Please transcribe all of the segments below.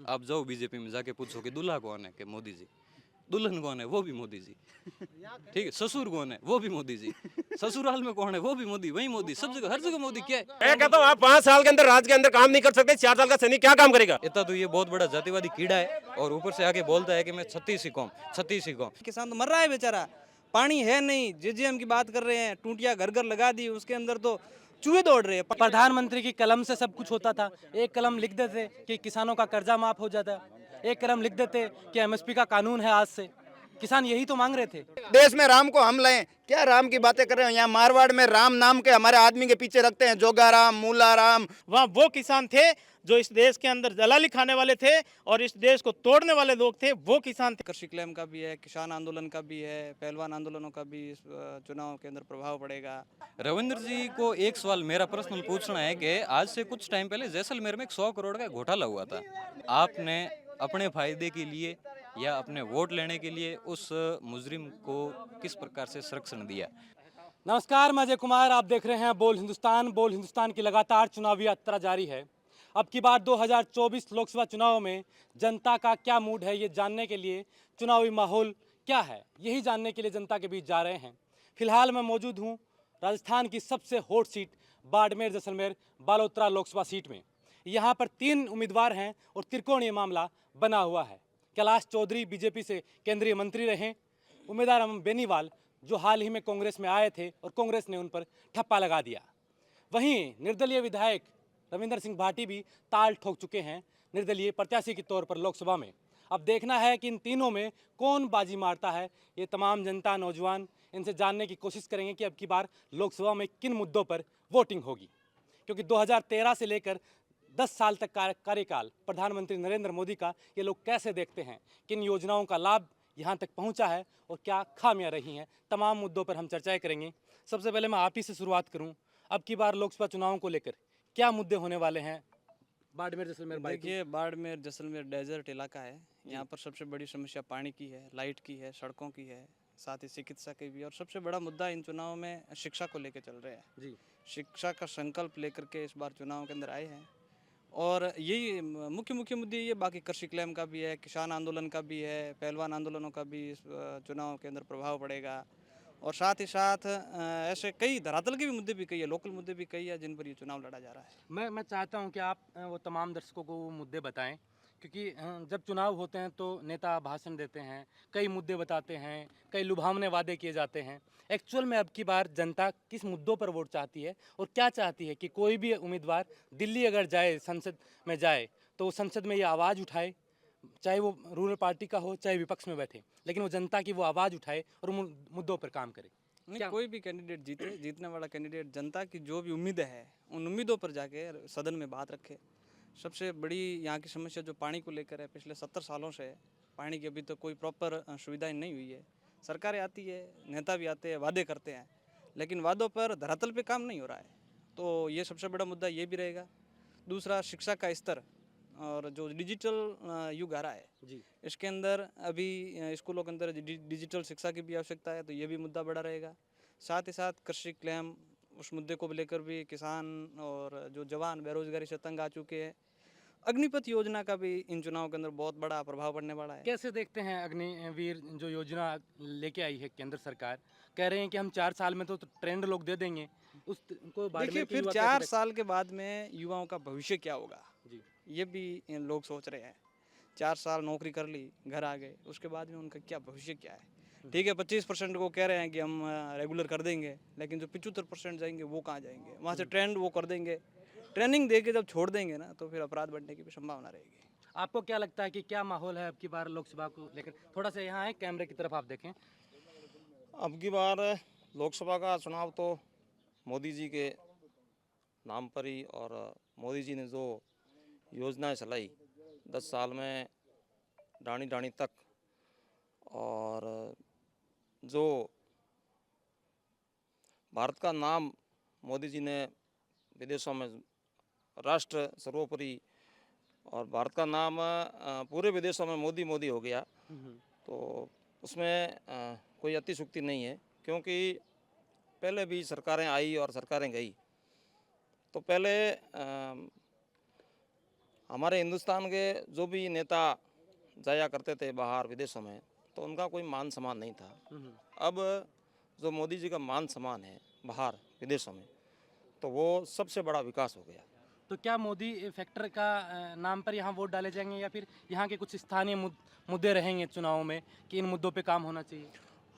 आप जाओ बीजेपी में जाके पूछो कि दूल्हा कौन है, कि मोदी जी। दुल्हन कौन है, वो भी मोदी जी। ठीक है, ससुर कौन है, वो भी मोदी जी। ससुराल में कौन है, वो भी मोदी, वही मोदी, सब जगह हर जगह मोदी। क्या है? मैं कहता हूँ आप 5 साल के अंदर राज्य के अंदर काम नहीं कर सकते, 4 साल का सैनिक क्या काम करेगा? इतना तो ये बहुत बड़ा जातिवादी कीड़ा है, और ऊपर से आके बोलता है कि मैं छत्तीस ही कौम, छत्तीस ही कौम। किसान तो मर रहा है बेचारा, पानी है नहीं। जेजेएम की बात कर रहे हैं, टूटियां घर घर लगा दी, उसके अंदर तो चूहे दौड़ रहे हैं। प्रधानमंत्री की कलम से सब कुछ होता था। एक कलम लिख देते कि किसानों का कर्जा माफ हो जाता, एक कलम लिख देते कि एमएसपी का कानून है आज से। किसान यही तो मांग रहे थे। देश में राम को हम लाएं, क्या राम की बातें कर रहे हैं? यहाँ मारवाड़ में राम नाम के हमारे आदमी के पीछे रखते हैं, जोगा राम, मूला राम। वहाँ वो किसान थे जो इस देश के अंदर दलाली खाने वाले थे और इस देश को तोड़ने वाले लोग थे, वो किसान थे। कृषि क्लेम का भी है, किसान आंदोलन का भी है, पहलवान आंदोलनों का भी इस चुनाव के अंदर प्रभाव पड़ेगा। रविंद्र जी को एक सवाल मेरा पर्सनल पूछना है कि आज से कुछ टाइम पहले जैसलमेर में 100 करोड़ का घोटाला हुआ था। आपने अपने फायदे के लिए या अपने वोट लेने के लिए उस मुजरिम को किस प्रकार से संरक्षण दिया? नमस्कार, मैं अजय कुमार, आप देख रहे हैं बोल हिंदुस्तान। बोल हिंदुस्तान की लगातार चुनावी यात्रा जारी है। अब की बार 2024 लोकसभा चुनाव में जनता का क्या मूड है, ये जानने के लिए, चुनावी माहौल क्या है, यही जानने के लिए जनता के बीच जा रहे हैं। फिलहाल मैं मौजूद हूँ राजस्थान की सबसे hot seat Barmer Jaisalmer Balotra Lok Sabha seat में। यहाँ पर 3 उम्मीदवार हैं और त्रिकोणीय मामला बना हुआ है। कैलाश चौधरी बीजेपी से केंद्रीय मंत्री रहे, उम्मीदवार अमन बेनीवाल जो हाल ही में कांग्रेस में आए थे और कांग्रेस ने उन पर ठप्पा लगा दिया। वहीं निर्दलीय विधायक रविंद्र सिंह भाटी भी ताल ठोक चुके हैं निर्दलीय प्रत्याशी के तौर पर लोकसभा में। अब देखना है कि इन तीनों में कौन बाजी मारता है। ये तमाम जनता, नौजवान, इनसे जानने की कोशिश करेंगे कि अब की बार लोकसभा में किन मुद्दों पर वोटिंग होगी, क्योंकि 2013 से लेकर 10 साल तक कार्यकाल प्रधानमंत्री नरेंद्र मोदी का ये लोग कैसे देखते हैं, किन योजनाओं का लाभ यहाँ तक पहुँचा है और क्या खामियां रही हैं। तमाम मुद्दों पर हम चर्चाएं करेंगे। सबसे पहले मैं आप ही से शुरुआत करूँ, अब की बार लोकसभा चुनावों को लेकर क्या मुद्दे होने वाले हैं बाड़मेर जैसलमेर? देखिए, बाड़मेर जैसलमेर डेजर्ट इलाका है। यहाँ पर सबसे बड़ी समस्या पानी की है, लाइट की है, सड़कों की है, साथ ही चिकित्सा की भी। और सबसे बड़ा मुद्दा इन चुनाव में शिक्षा को लेकर चल रहे हैं जी। शिक्षा का संकल्प लेकर के इस बार चुनाव के अंदर आए हैं। और यही मुख्य मुद्दे ये, बाकी कृषि क्लेम का भी है, किसान आंदोलन का भी है, पहलवान आंदोलनों का भी इस चुनाव के अंदर प्रभाव पड़ेगा। और साथ ही साथ ऐसे कई धरातल के भी मुद्दे भी कई है, लोकल मुद्दे भी कई है, जिन पर ये चुनाव लड़ा जा रहा है। मैं चाहता हूं कि आप वो तमाम दर्शकों को वो मुद्दे बताएं, क्योंकि जब चुनाव होते हैं तो नेता भाषण देते हैं, कई मुद्दे बताते हैं, कई लुभावने वादे किए जाते हैं। एक्चुअल में अब की बार जनता किस मुद्दों पर वोट चाहती है और क्या चाहती है कि कोई भी उम्मीदवार दिल्ली अगर जाए, संसद में जाए, तो वो संसद में ये आवाज़ उठाए, चाहे वो रूरल पार्टी का हो, चाहे विपक्ष में बैठे, लेकिन वो जनता की वो आवाज़ उठाए और मुद्दों पर काम करे। नहीं, कोई भी कैंडिडेट जीते, जीतने वाला कैंडिडेट जनता की जो भी उम्मीदें है, उन उम्मीदों पर जाके सदन में बात रखे। सबसे बड़ी यहाँ की समस्या जो पानी को लेकर है, पिछले 70 सालों से पानी की अभी तक कोई प्रॉपर सुविधाएं नहीं हुई है। सरकारें आती है, नेता भी आते हैं, वादे करते हैं, लेकिन वादों पर धरातल पे काम नहीं हो रहा है। तो ये सबसे बड़ा मुद्दा ये भी रहेगा। दूसरा, शिक्षा का स्तर और जो डिजिटल युग आ रहा है जी। इसके अंदर अभी स्कूलों के अंदर डिजिटल शिक्षा की भी आवश्यकता है, तो ये भी मुद्दा बड़ा रहेगा। साथ ही साथ कृषि क्लेम, उस मुद्दे को लेकर भी किसान और जो जवान बेरोजगारी से तंग आ चुके हैं। अग्निपथ योजना का भी इन चुनाव के अंदर बहुत बड़ा प्रभाव पड़ने वाला है। कैसे देखते हैं अग्निवीर जो योजना लेके आई है केंद्र सरकार? कह रहे हैं कि हम 4 साल में तो ट्रेंड लोग दे देंगे उसको। देखिए, फिर 4 साल के बाद में युवाओं का भविष्य क्या होगा, जी। ये भी लोग सोच रहे हैं। 4 साल नौकरी कर ली, घर आ गए, उसके बाद में उनका क्या भविष्य क्या है? ठीक है, 25% को कह रहे हैं कि हम रेगुलर कर देंगे, लेकिन जो 75% जाएंगे वो कहाँ जाएंगे? वहाँ से ट्रेंड वो कर देंगे, ट्रेनिंग दे के जब छोड़ देंगे ना, तो फिर अपराध बढ़ने की भी संभावना रहेगी। आपको क्या लगता है कि क्या माहौल है अब की बार लोकसभा को लेकर? थोड़ा सा यहाँ है, कैमरे की तरफ आप देखें। अब की बार लोकसभा का चुनाव तो मोदी जी के नाम पर ही, और मोदी जी ने जो योजनाएं चलाई 10 साल में डाणी डाणी तक, और जो भारत का नाम मोदी जी ने विदेशों में राष्ट्र सर्वोपरि, और भारत का नाम पूरे विदेशों में मोदी मोदी हो गया, तो उसमें कोई अतिशुक्ति नहीं है। क्योंकि पहले भी सरकारें आई और सरकारें गई, तो पहले हमारे हिंदुस्तान के जो भी नेता जाया करते थे बाहर विदेशों में, तो उनका कोई मान सम्मान नहीं था। अब जो मोदी जी का मान सम्मान है बाहर विदेशों में, तो वो सबसे बड़ा विकास हो गया। तो क्या मोदी फैक्टर का नाम पर यहाँ वोट डाले जाएंगे या फिर यहाँ के कुछ स्थानीय मुद्दे रहेंगे चुनाव में कि इन मुद्दों पे काम होना चाहिए?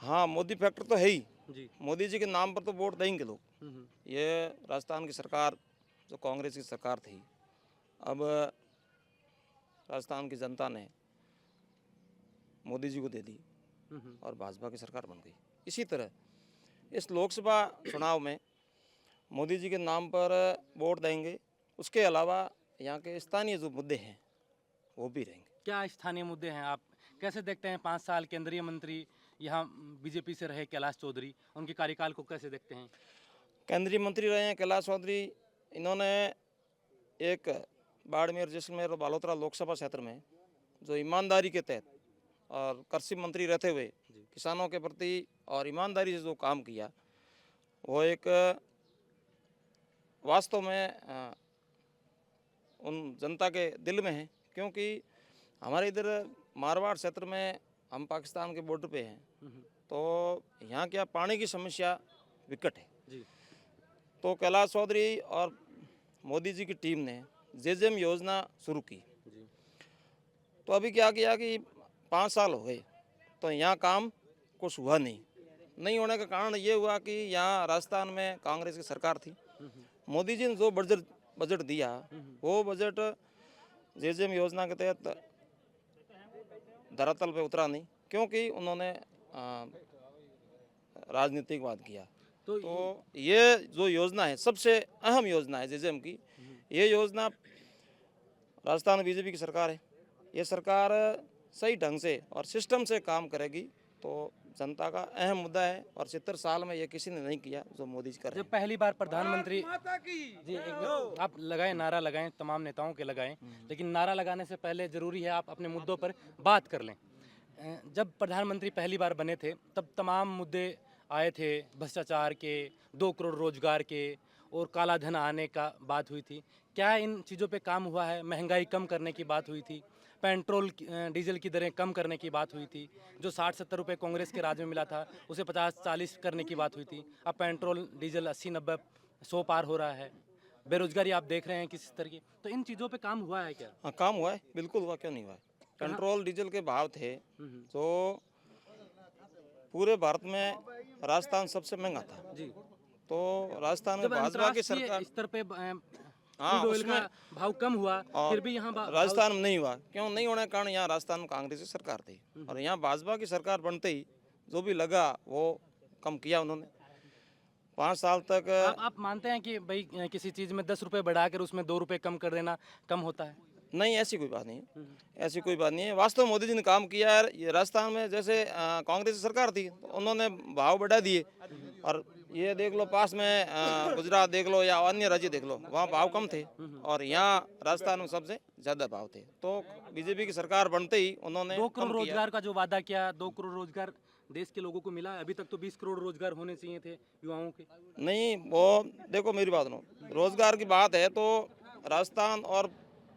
हाँ, मोदी फैक्टर तो है ही। जी। मोदी जी के नाम पर तो वोट देंगे लोग। ये राजस्थान की सरकार जो कांग्रेस की सरकार थी, अब राजस्थान की जनता ने मोदी जी को दे दी और भाजपा की सरकार बन गई। इसी तरह इस लोकसभा चुनाव में मोदी जी के नाम पर वोट देंगे, उसके अलावा यहाँ के स्थानीय जो मुद्दे हैं वो भी रहेंगे। क्या स्थानीय मुद्दे हैं, आप कैसे देखते हैं? 5 साल केंद्रीय मंत्री यहाँ बीजेपी से रहे कैलाश चौधरी, उनके कार्यकाल को कैसे देखते हैं? केंद्रीय मंत्री रहे हैं कैलाश चौधरी। इन्होंने एक बाड़मेर, जैसलमेर और बालोतरा लोकसभा क्षेत्र में जो ईमानदारी के तहत और कृषि मंत्री रहते हुए किसानों के प्रति और ईमानदारी से जो काम किया, वो एक वास्तव में उन जनता के दिल में है। क्योंकि हमारे इधर मारवाड़ क्षेत्र में हम पाकिस्तान के बॉर्डर पे हैं, तो यहाँ क्या पानी की समस्या विकट है। जी। तो कैलाश चौधरी और मोदी जी की टीम ने जेजेम योजना शुरू की। तो अभी क्या किया कि 5 साल हो गए तो यहाँ काम कुछ हुआ नहीं होने का कारण ये हुआ कि यहाँ राजस्थान में कांग्रेस की सरकार थी। मोदी जी ने जो बजट दिया, वो बजट जेजेम योजना के तहत धरातल पे उतरा नहीं, क्योंकि उन्होंने राजनीतिकवाद किया। तो ये जो योजना है, सबसे अहम योजना है जेजेम की, ये योजना राजस्थान बीजेपी की सरकार है। ये सरकार सही ढंग से और सिस्टम से काम करेगी तो जनता का अहम मुद्दा है, और 70 साल में ये किसी ने नहीं किया जो मोदी जी कर रहे हैं। जब पहली बार प्रधानमंत्री जी आप लगाएं, नारा लगाएं, तमाम नेताओं के लगाएं, लेकिन नारा लगाने से पहले जरूरी है आप अपने मुद्दों पर बात कर लें। जब प्रधानमंत्री पहली बार बने थे तब तमाम मुद्दे आए थे, भ्रष्टाचार के, 2 करोड़ रोजगार के और काला धन आने का बात हुई थी। क्या इन चीज़ों पे काम हुआ है? महंगाई कम करने की बात हुई थी, पेट्रोल डीजल की दरें कम करने की बात हुई थी, जो 60-70 रुपये कांग्रेस के राज में मिला था उसे 50-40 करने की बात हुई थी। अब पेट्रोल डीजल 80-90-100 पार हो रहा है। बेरोजगारी आप देख रहे हैं किस तरह की, तो इन चीज़ों पे काम हुआ है क्या? हाँ, काम हुआ है, बिल्कुल हुआ, क्यों नहीं हुआ है। पेट्रोल डीजल के भाव थे तो पूरे भारत में राजस्थान सबसे महंगा था जी। तो राजस्थान में जब भाजपा की अंतर्राष्ट्रीय सरकार, स्तर पे हाँ, क्रूड ऑयल का उसमें भाव कम हुआ, और फिर भी यहाँ राजस्थान में नहीं हुआ। क्यों नहीं होने के कारण यहाँ राजस्थान में कांग्रेस की सरकार थी, और यहाँ भाजपा की सरकार बनते ही जो भी लगा वो कम किया उन्होंने। 5 साल तक आप मानते हैं कि भाई किसी चीज़ में 10 रुपये बढ़ाकर उसमें 2 रुपये कम कर देना कम होता है? नहीं, ऐसी कोई बात नहीं है, ऐसी कोई बात नहीं है। वास्तव में मोदी जी ने काम किया है। ये राजस्थान में जैसे कांग्रेस की सरकार थी तो उन्होंने भाव बढ़ा दिए, और ये देख लो पास में गुजरात देख लो या अन्य राज्य देख लो, वहाँ भाव कम थे और यहाँ राजस्थान में सबसे ज़्यादा भाव थे। तो बीजेपी की सरकार बनते ही उन्होंने 2 करोड़ कम किया। रोजगार का जो वादा किया, 2 करोड़ रोजगार देश के लोगों को मिला है? अभी तक तो 20 करोड़ रोजगार होने चाहिए थे युवाओं के। नहीं, वो देखो मेरी बात सुनो, रोजगार की बात है तो राजस्थान और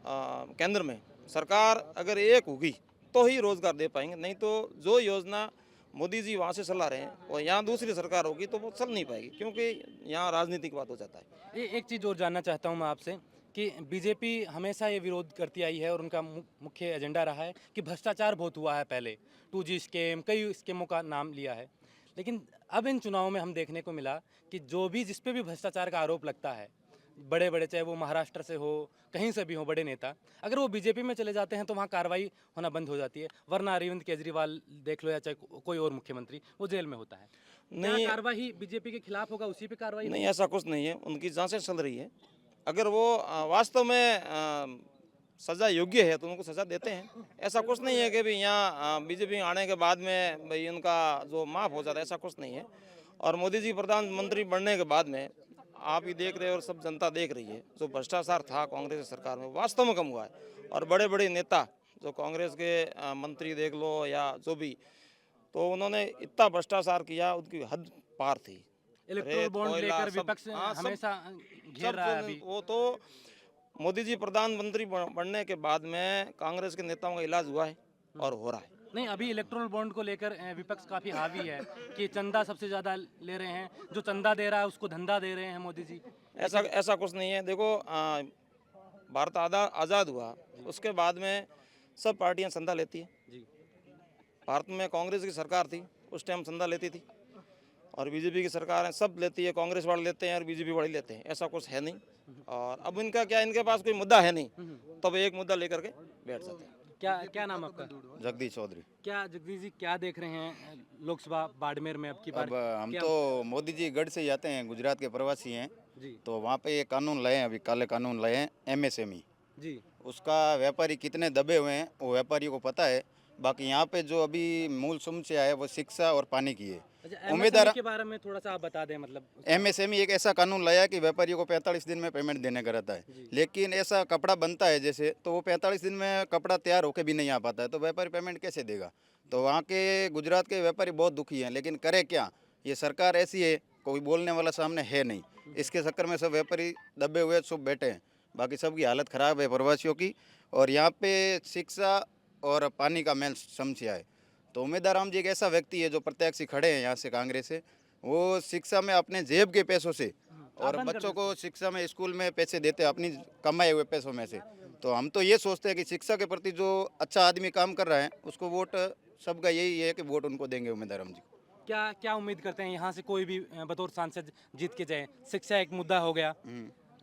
केंद्र में सरकार अगर एक होगी तो ही रोजगार दे पाएंगे, नहीं तो जो योजना मोदी जी वहाँ से चला रहे हैं और यहाँ दूसरी सरकार होगी तो वो चल नहीं पाएगी, क्योंकि यहाँ राजनीतिक बात हो जाता है। एक चीज़ और जानना चाहता हूँ मैं आपसे कि बीजेपी हमेशा ये विरोध करती आई है और उनका मुख्य एजेंडा रहा है कि भ्रष्टाचार बहुत हुआ है। पहले 2G स्कीम, कई स्कीमों का नाम लिया है, लेकिन अब इन चुनावों में हम देखने को मिला कि जो भी जिस पे भी भ्रष्टाचार का आरोप लगता है, बड़े बड़े चाहे वो महाराष्ट्र से हो, कहीं से भी हो, बड़े नेता अगर वो बीजेपी में चले जाते हैं तो वहाँ कार्रवाई होना बंद हो जाती है। वरना अरविंद केजरीवाल देख लो या चाहे कोई और मुख्यमंत्री, वो जेल में होता है। नहीं, कार्रवाई बीजेपी के खिलाफ होगा उसी पे कार्रवाई नहीं, ऐसा कुछ नहीं है। उनकी जांचें चल रही है, अगर वो वास्तव में सज़ा योग्य है तो उनको सज़ा देते हैं। ऐसा कुछ नहीं है कि भाई यहाँ बीजेपी आने के बाद में भाई उनका जो माफ़ हो जाता है, ऐसा कुछ नहीं है। और मोदी जी प्रधानमंत्री बनने के बाद में आप ही देख रहे हो और सब जनता देख रही है, जो भ्रष्टाचार था कांग्रेस सरकार में वास्तव में कम हुआ है। और बड़े बड़े नेता जो कांग्रेस के मंत्री देख लो या जो भी, तो उन्होंने इतना भ्रष्टाचार किया, उनकी हद पार थी। इलेक्ट्रोल बॉन्ड लेकर विपक्ष हमेशा घेर रहा है अभी। वो तो मोदी जी प्रधानमंत्री बनने के बाद में कांग्रेस के नेताओं का इलाज हुआ है और हो रहा है। नहीं, अभी इलेक्ट्रल बॉन्ड को लेकर विपक्ष काफी हावी है कि चंदा सबसे ज्यादा ले रहे हैं, जो चंदा दे रहा है उसको धंधा दे रहे हैं मोदी जी। ऐसा कुछ नहीं है। देखो भारत आज़ाद हुआ उसके बाद में सब पार्टियां चंदा लेती है। जी। भारत में कांग्रेस की सरकार थी, उस टाइम चंदा लेती थी, और बीजेपी की सरकार है, सब लेती है, कांग्रेस वाले लेते हैं और बीजेपी वाले लेते हैं, ऐसा कुछ है नहीं। और अब इनका क्या, इनके पास कोई मुद्दा है नहीं, तब एक मुद्दा लेकर के बैठ जाते हैं। क्या क्या नाम आपका? जगदीश चौधरी। क्या जगदीश जी क्या देख रहे हैं लोकसभा बाड़मेर में अब की बार? अब हम क्या- तो मोदी जी गढ़ से ही आते हैं, गुजरात के प्रवासी हैं, जी तो वहाँ पे ये कानून लाए हैं, अभी काले कानून लाए हैं MSME। जी। उसका व्यापारी कितने दबे हुए हैं वो व्यापारियों को पता है। बाकी यहाँ पे जो अभी मूल समस्या है वो शिक्षा और पानी की है। अच्छा, उम्मीदवार MSME के बारे में थोड़ा सा आप बता दें, मतलब MSME एक ऐसा कानून लाया कि व्यापारियों को 45 दिन में पेमेंट देने का रहता है, लेकिन ऐसा कपड़ा बनता है जैसे, तो वो 45 दिन में कपड़ा तैयार होके भी नहीं आ पाता है, तो व्यापारी पेमेंट कैसे देगा? तो वहाँ के गुजरात के व्यापारी बहुत दुखी हैं, लेकिन करे क्या, ये सरकार ऐसी है, कोई बोलने वाला सामने है नहीं। इसके चक्कर में सब व्यापारी दबे हुए सब बैठे हैं। बाकी सबकी हालत ख़राब है प्रवासियों की, और यहाँ पे शिक्षा और पानी का मेन समस्या है। तो उम्मीदवार राम जी एक ऐसा व्यक्ति है जो प्रत्याशी खड़े हैं यहाँ से कांग्रेस से, वो शिक्षा में अपने जेब के पैसों से और बच्चों को शिक्षा में स्कूल में पैसे देते हैं अपनी कमाए हुए पैसों में से। तो हम तो ये सोचते हैं कि शिक्षा के प्रति जो अच्छा आदमी काम कर रहा है उसको वोट, सबका यही है कि वोट उनको देंगे उम्मीदवार राम जी। क्या क्या उम्मीद करते हैं यहाँ से कोई भी बतौर सांसद जीत के जाए? शिक्षा एक मुद्दा हो गया,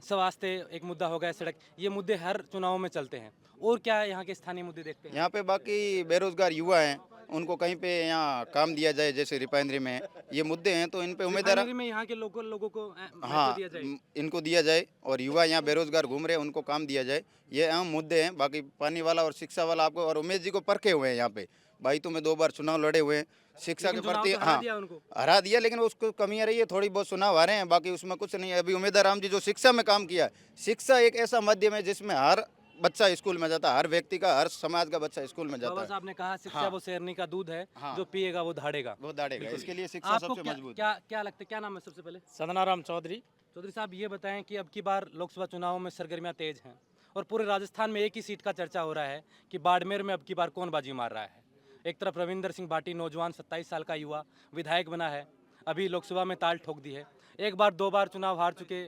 स्वास्थ्य एक मुद्दा हो गया, सड़क, ये मुद्दे हर चुनाव में चलते हैं। और क्या यहाँ के स्थानीय मुद्दे देखते हैं? यहाँ पे बाकी बेरोजगार युवा हैं, उनको कहीं पे यहाँ काम दिया जाए, जैसे रिफाइनरी में ये मुद्दे हैं, तो इन पे उम्मीदवार रिफाइनरी में यहाँ के लोगों को महत्व हाँ दिया जाए। इनको दिया जाए, और युवा यहाँ बेरोजगार घूम रहे हैं उनको काम दिया जाए, ये अहम मुद्दे हैं। बाकी पानी वाला और शिक्षा वाला आपको, और उमेश जी को परखे हुए हैं यहाँ पे, भाई तुम्हें 2 बार चुनाव लड़े हुए हैं शिक्षा के लेकिन चुनाव प्रति। तो हरा हाँ दिया उनको। हरा दिया, लेकिन उसको कमियां रही है, थोड़ी बहुत चुनाव हारे हैं, बाकी उसमें कुछ नहीं है। अभी उम्मीदवार राम जी जो शिक्षा में काम किया है, शिक्षा एक ऐसा माध्यम है जिसमें हर बच्चा स्कूल में जाता है, हर व्यक्ति का, हर समाज का बच्चा स्कूल में जाता बाबा है। साहब ने कहा शिक्षा हाँ। वो शेरनी का दूध है, हाँ। जो पिएगा वो धाड़ेगा। वो दाड़ेगा, इसके लिए शिक्षा आपको सबसे क्या मजबूत है। क्या क्या लगता है, क्या नाम है सबसे पहले? सदनाराम चौधरी। चौधरी साहब ये बताएं कि अब की बार लोकसभा चुनाव में सरगर्मियां तेज हैं और पूरे राजस्थान में एक ही सीट का चर्चा हो रहा है कि बाड़मेर में अब की बार कौन बाजी मार रहा है। एक तरफ रविंदर सिंह बाटी, नौजवान 27 साल का युवा विधायक बना है, अभी लोकसभा में ताल ठोक दी है। एक बार 2 बार चुनाव हार चुके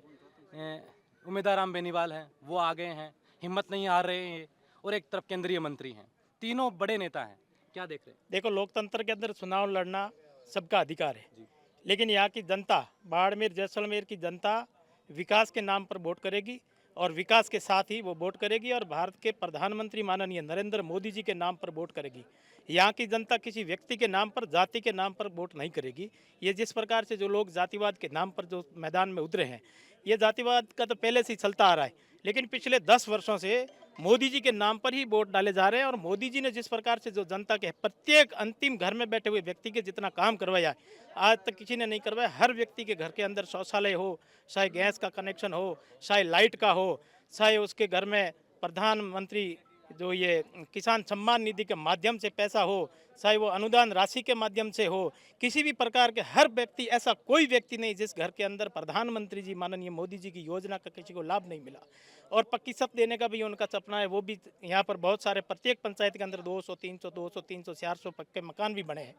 उम्मीदवार राम बेनीवाल हैं, वो आ गए हैं, हिम्मत नहीं हार रहे हैं, और एक तरफ केंद्रीय मंत्री हैं, तीनों बड़े नेता हैं। क्या देख रहे हैं? देखो, लोकतंत्र के अंदर चुनाव लड़ना सबका अधिकार है, लेकिन यहाँ की जनता, बाड़मेर जैसलमेर की जनता विकास के नाम पर वोट करेगी, और विकास के साथ ही वो वोट करेगी, और भारत के प्रधानमंत्री माननीय नरेंद्र मोदी जी के नाम पर वोट करेगी। यहाँ की जनता किसी व्यक्ति के नाम पर, जाति के नाम पर वोट नहीं करेगी। ये जिस प्रकार से जो लोग जातिवाद के नाम पर जो मैदान में उतरे हैं, ये जातिवाद का तो पहले से ही चलता आ रहा है, लेकिन पिछले 10 वर्षों से मोदी जी के नाम पर ही वोट डाले जा रहे हैं। और मोदी जी ने जिस प्रकार से जो जनता के प्रत्येक अंतिम घर में बैठे हुए व्यक्ति के जितना काम करवाया है, आज तक किसी ने नहीं करवाया। हर व्यक्ति के घर के अंदर शौचालय हो, चाहे गैस का कनेक्शन हो, चाहे लाइट का हो, चाहे उसके घर में प्रधानमंत्री जो ये किसान सम्मान निधि के माध्यम से पैसा हो, चाहे वो अनुदान राशि के माध्यम से हो, किसी भी प्रकार के, हर व्यक्ति, ऐसा कोई व्यक्ति नहीं जिस घर के अंदर प्रधानमंत्री जी माननीय मोदी जी की योजना का किसी को लाभ नहीं मिला। और पक्की छत देने का भी उनका सपना है, वो भी यहाँ पर बहुत सारे, प्रत्येक पंचायत के अंदर 200, 300, 200, 300, 400 पक्के मकान भी बने हैं।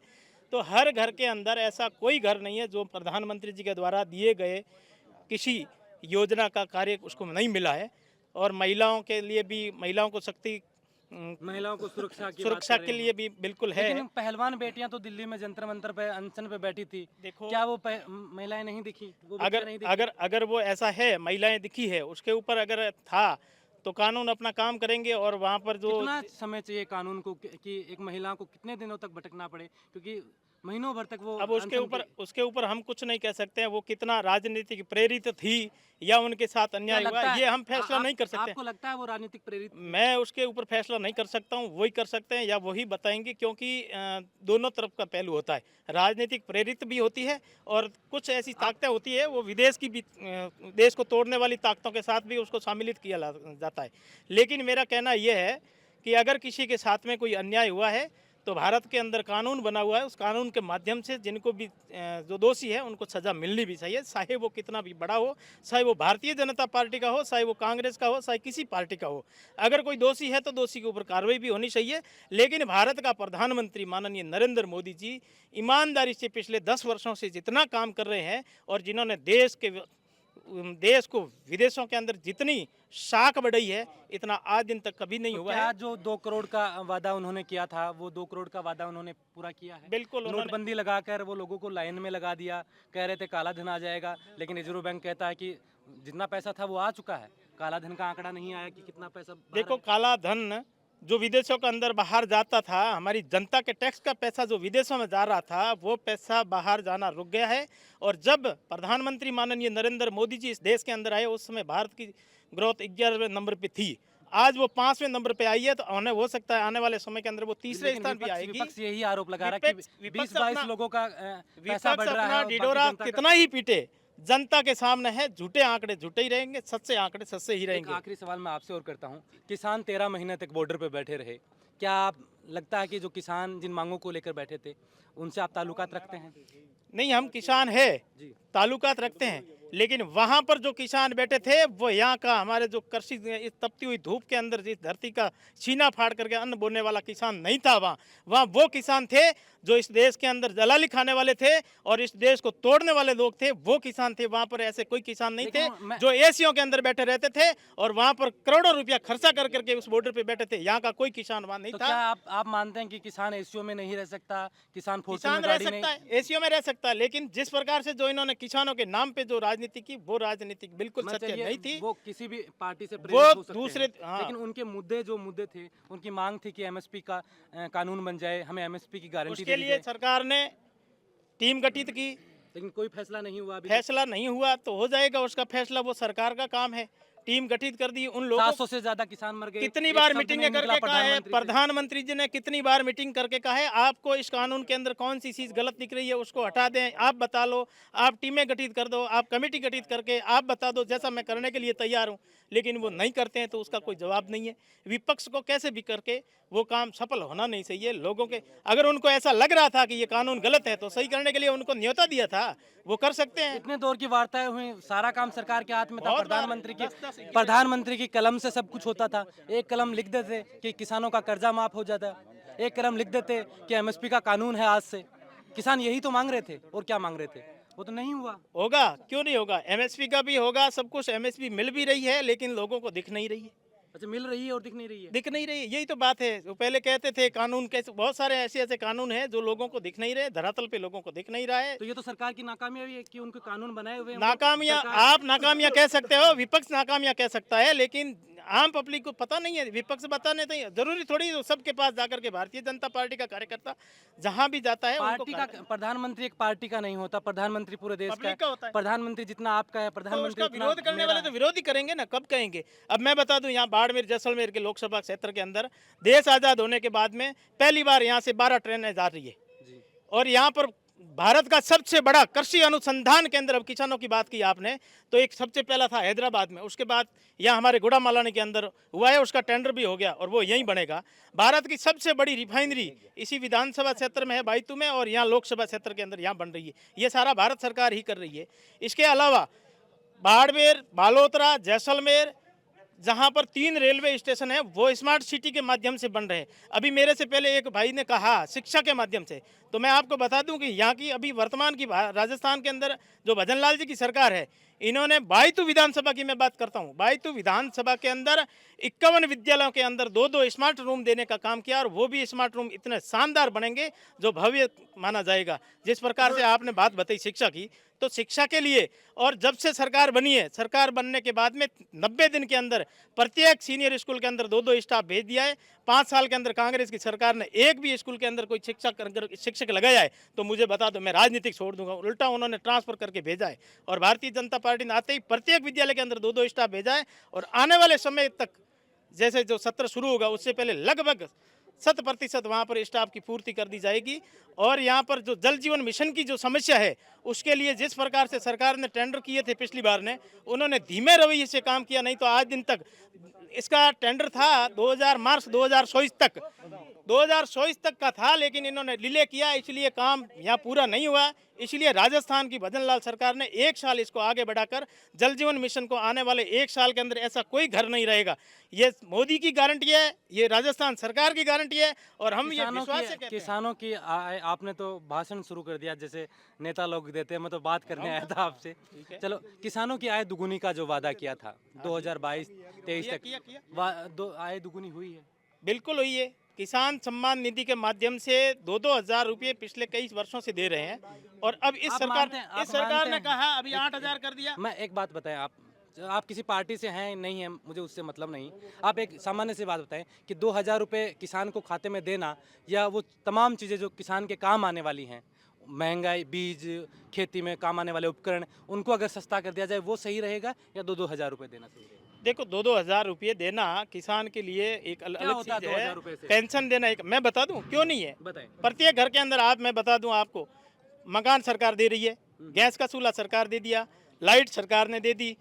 तो हर घर के अंदर ऐसा कोई घर नहीं है जो प्रधानमंत्री जी के द्वारा दिए गए किसी योजना का कार्य उसको नहीं मिला है। और महिलाओं के लिए भी, महिलाओं को शक्ति, महिलाओं को सुरक्षा की सुरक्षा बात कर के रहे लिए भी बिल्कुल है। लेकिन पहलवान बेटियां तो दिल्ली में जंतर मंतर पे अनशन पे बैठी थी, देखो, क्या वो महिलाएं नहीं दिखी? वो बच्चियां अगर नहीं दिखी? अगर अगर वो ऐसा है, महिलाएं दिखी है, उसके ऊपर अगर था तो कानून अपना काम करेंगे। और वहाँ पर जो कितना समय चाहिए कानून को कि एक महिला को कितने दिनों तक भटकना पड़े, क्योंकि महीनों भर तक वो अब उसके अनशन ऊपर हम कुछ नहीं कह सकते हैं। वो कितना राजनीतिक प्रेरित थी या उनके साथ अन्याय हुआ, ये हम फैसला नहीं कर सकते। आपको लगता है वो राजनीतिक प्रेरित? मैं उसके ऊपर फैसला नहीं कर सकता हूँ, वही कर सकते हैं या वही बताएंगे, क्योंकि दोनों तरफ का पहलू होता है। राजनीतिक प्रेरित भी होती है और कुछ ऐसी ताकतें होती है, वो विदेश की भी, देश को तोड़ने वाली ताकतों के साथ भी उसको सम्मिलित किया जाता है। लेकिन मेरा कहना यह है कि अगर किसी के साथ में कोई अन्याय हुआ है तो भारत के अंदर कानून बना हुआ है, उस कानून के माध्यम से जिनको भी जो दोषी है उनको सज़ा मिलनी भी चाहिए, चाहे वो कितना भी बड़ा हो, चाहे वो भारतीय जनता पार्टी का हो, चाहे वो कांग्रेस का हो, चाहे किसी पार्टी का हो। अगर कोई दोषी है तो दोषी के ऊपर कार्रवाई भी होनी चाहिए। लेकिन भारत का प्रधानमंत्री माननीय नरेंद्र मोदी जी ईमानदारी से पिछले 10 वर्षों से जितना काम कर रहे हैं और जिन्होंने देश को विदेशों के अंदर जितनी शाख बढ़ाई है, इतना आज दिन तक कभी नहीं हुआ क्या है। जो 2 करोड़ का वादा उन्होंने किया था, वो 2 करोड़ का वादा उन्होंने पूरा किया है? बिल्कुल उन्होंने नोटबंदी लगाकर वो लोगों को लाइन में लगा दिया, कह रहे थे काला धन आ जाएगा, लेकिन रिजर्व बैंक कहता है कि जितना पैसा था वो आ चुका है, काला धन का आंकड़ा नहीं आया कि कितना पैसा बाहर देखो, आया। काला धन जो विदेशों के अंदर बाहर जाता था, हमारी जनता के टैक्स का पैसा जो विदेशों में जा रहा था, वो पैसा बाहर जाना रुक गया है। और जब प्रधानमंत्री माननीय नरेंद्र मोदी जी इस देश के अंदर आए, उस समय भारत की ग्रोथ 11वें नंबर पे थी। आज वो 5वें नंबर पे आई है, तो उन्हें हो सकता है आने वाले समय के अंदर वो तीसरे लेकिन स्थान पे आएगी। विपक्ष यही आरोप लगा रहा है कि विपक्ष 20-22 अपना- लोगों का पैसा विपक्ष बढ़ रहा है अपना और बाकी डिडोरा जनता का- कितना ही पीटे, जनता के सामने है, झूठे आंकड़े झूठे ही रहेंगे, सच्चे आंकड़े सच्चे ही एक रहेंगे। आखिरी सवाल मैं आपसे और करता हूँ, किसान 13 महीने तक बॉर्डर पे बैठे रहे, क्या आप लगता है कि जो किसान जिन मांगों को लेकर बैठे थे उनसे आप ताल्लुकात रखते हैं? नहीं, हम किसान है, ताल्लुकात रखते हैं, लेकिन वहाँ पर जो किसान बैठे थे वो यहाँ का हमारे जो कृषि इस तपती हुई धूप के अंदर जिस धरती का सीना फाड़ करके अन्न बोने वाला किसान नहीं था। वहाँ वो किसान थे जो इस देश के अंदर दलाली खाने वाले थे और इस देश को तोड़ने वाले लोग थे, वो किसान थे। वहाँ पर ऐसे कोई किसान नहीं थे लेकिन मैं- जो एसीओ के अंदर बैठे रहते थे और वहाँ पर करोड़ों रुपया खर्चा कर करके उस बॉर्डर पे बैठे थे। यहाँ का कोई किसान वहाँ नहीं तो था। क्या आप मानते हैं कि किसान एसईओ में नहीं रह सकता, किसान फोर्स किसान में रह गाड़ी सकता नहीं? है, एसीओ में रह सकता है, लेकिन जिस प्रकार से जो इन्होंने किसानों के नाम पे जो राजनीति की, वो राजनीति बिल्कुल मैं सत्य चाहिए नहीं थी। वो किसी भी पार्टी से वो प्रेरित हो सकते दूसरे हैं, हाँ। लेकिन उनके मुद्दे थे, उनकी मांग थी कि एमएसपी का कानून बन जाए, हमें एमएसपी की गारंटी उसके दे दी लिए जाए, सरकार ने टीम गठित की, लेकिन कोई फैसला नहीं हुआ अभी तक। फैसला नहीं हुआ तो हो जाएगा उसका फैसला, वो सरकार का काम है। टीम गठित कर दी, उन लोगों 700 से ज्यादा किसान मर गए, कितनी एक बार शब्द मीटिंगें नहीं निकला करके कहा है, प्रधानमंत्री से। प्रधानमंत्री जी ने कितनी बार मीटिंग करके कहा है आपको इस कानून के अंदर कौन सी चीज गलत दिख रही है उसको हटा दें, आप बता लो, आप टीमें गठित कर दो, आप कमेटी गठित करके आप बता दो, जैसा मैं करने के लिए तैयार हूं। लेकिन वो नहीं करते हैं तो उसका कोई जवाब नहीं है। विपक्ष को कैसे भी करके वो काम सफल होना नहीं चाहिए। लोगों के अगर उनको ऐसा लग रहा था कि ये कानून गलत है तो सही करने के लिए उनको न्योता दिया था, वो कर सकते हैं। इतने दौर की वार्ताएं हुई, सारा काम सरकार के हाथ में था, बहुत बार, प्रधानमंत्री की कलम से सब कुछ होता था। एक कलम लिख देते कि किसानों का कर्जा माफ हो जाता, एक कलम लिख देते कि एमएसपी का कानून है आज से। किसान यही तो मांग रहे थे, और क्या मांग रहे थे, वो तो नहीं हुआ। होगा, क्यों नहीं होगा, एमएसपी का भी होगा, सब कुछ एमएसपी मिल भी रही है, लेकिन लोगों को दिख नहीं रही है। अच्छा, मिल रही है और दिख नहीं रही है। दिख नहीं रही, यही तो बात है। वो पहले कहते थे कानून कैसे, बहुत सारे ऐसे कानून हैं जो लोगों को दिख नहीं रहे, धरातल पे लोगों को दिख नहीं रहा है। तो ये तो सरकार की नाकामयाबी है कि उनके कानून बनाए हुए हैं। नाकामियां, आप नाकामियां कह सकते हो, विपक्ष नाकामियां कह सकता है, लेकिन आम पब्लिक को पता नहीं है। विपक्ष बताने तो जरूरी थोड़ी सबके पास जाकर के भारतीय जनता पार्टी का कार्यकर्ता जहां भी जाता है उनको पार्टी का प्रधानमंत्री एक पार्टी का नहीं होता, प्रधानमंत्री पूरे देश पब्लिक का होता है। प्रधानमंत्री जितना आपका है, तो प्रधानमंत्री उसका उतना विरोध करने मेरा वाले तो है। विरोध ही करेंगे ना, कब कहेंगे। अब मैं बता दूं, यहाँ बाड़मेर जैसलमेर के लोकसभा क्षेत्र के अंदर देश आज़ाद होने के बाद में पहली बार यहाँ से 12 ट्रेनें जा रही है, और यहाँ पर भारत का सबसे बड़ा कृषि अनुसंधान केंद्र, अब किसानों की बात की आपने, तो एक सबसे पहला था हैदराबाद में, उसके बाद यहाँ हमारे गुड़ामालानी के अंदर हुआ है, उसका टेंडर भी हो गया और वो यहीं बनेगा। भारत की सबसे बड़ी रिफाइनरी इसी विधानसभा क्षेत्र में है, बायतू में, और यहाँ लोकसभा क्षेत्र के अंदर यहाँ बन रही है। ये सारा भारत सरकार ही कर रही है। इसके अलावा बाड़मेर, बालोतरा, जैसलमेर, जहाँ पर 3 रेलवे स्टेशन है, वो स्मार्ट सिटी के माध्यम से बन रहे हैं। अभी मेरे से पहले एक भाई ने कहा शिक्षा के माध्यम से, तो मैं आपको बता दूं कि यहाँ की अभी वर्तमान की राजस्थान के अंदर जो भजनलाल जी की सरकार है, इन्होंने बायतू विधानसभा की मैं बात करता हूँ, बायतू विधानसभा के अंदर 51 विद्यालयों के अंदर 2-2 स्मार्ट रूम देने का काम किया, और वो भी स्मार्ट रूम इतने शानदार बनेंगे जो भव्य माना जाएगा। जिस प्रकार से आपने बात बताई शिक्षा की, तो शिक्षा के लिए, और जब से सरकार बनी है, सरकार बनने के बाद में 90 दिन के अंदर प्रत्येक सीनियर स्कूल के अंदर 2-2 स्टाफ भेज दिया है। 5 साल के अंदर कांग्रेस की सरकार ने एक भी स्कूल के अंदर कोई शिक्षक लगाया है तो मुझे बता दो, मैं राजनीतिक छोड़ दूंगा। उल्टा उन्होंने ट्रांसफर करके भेजा है, और भारतीय जनता पार्टी ने आते ही प्रत्येक विद्यालय के अंदर 2-2 स्टाफ भेजा है, और आने वाले समय तक जैसे जो सत्र शुरू होगा उससे पहले लगभग 100% वहाँ पर स्टाफ की पूर्ति कर दी जाएगी। और यहाँ पर जो जल जीवन मिशन की जो समस्या है, उसके लिए जिस प्रकार से सरकार ने टेंडर किए थे पिछली बार ने, उन्होंने धीमे रवैये से काम किया, नहीं तो आज दिन तक इसका टेंडर था 2000 मार्च 2024 तक 2024 तक का था, लेकिन इन्होंने डिले किया, इसलिए काम यहाँ पूरा नहीं हुआ। इसलिए राजस्थान की भजन लाल सरकार ने 1 साल इसको आगे बढ़ाकर जल जीवन मिशन को आने वाले 1 साल के अंदर ऐसा कोई घर नहीं रहेगा। ये मोदी की गारंटी है, ये राजस्थान सरकार की गारंटी है, और हम ये विश्वास से कहते हैं। किसानों की आय, आपने तो भाषण शुरू कर दिया जैसे नेता लोग देते हैं, मैं तो बात करने आया था आपसे। चलो, किसानों की आय दुगुनी का जो वादा किया था 2022-23 तक, आय दुगुनी हुई है? बिल्कुल हुई है। किसान सम्मान निधि के माध्यम से 2-2 हज़ार रुपये पिछले कई वर्षों से दे रहे हैं, और अब इस आप सरकार मानते हैं- आप इस सरकार मानते ने हैं- कहा अभी 8,000 कर दिया। मैं एक बात बताएं, आप किसी पार्टी से हैं नहीं है, मुझे उससे मतलब नहीं। आप एक सामान्य सी बात बताएं कि 2,000 रुपये किसान को खाते में देना, या वो तमाम चीज़ें जो किसान के काम आने वाली हैं, महंगाई, बीज, खेती में काम आने वाले उपकरण, उनको अगर सस्ता कर दिया जाए वो सही रहेगा, या 2-2 हज़ार रुपये देना सही रहेगा? देखो, 2-2 हज़ार रुपये देना किसान के लिए एक अलग होता है चीज 2,000 है। रुपये से? पेंशन देना एक, मैं बता दूं क्यों नहीं है। बताएं। प्रत्येक घर के अंदर मैं बता दूं आपको, मकान सरकार दे रही है, गैस का चूल्हा सरकार दे दिया, लाइट सरकार ने दे दी,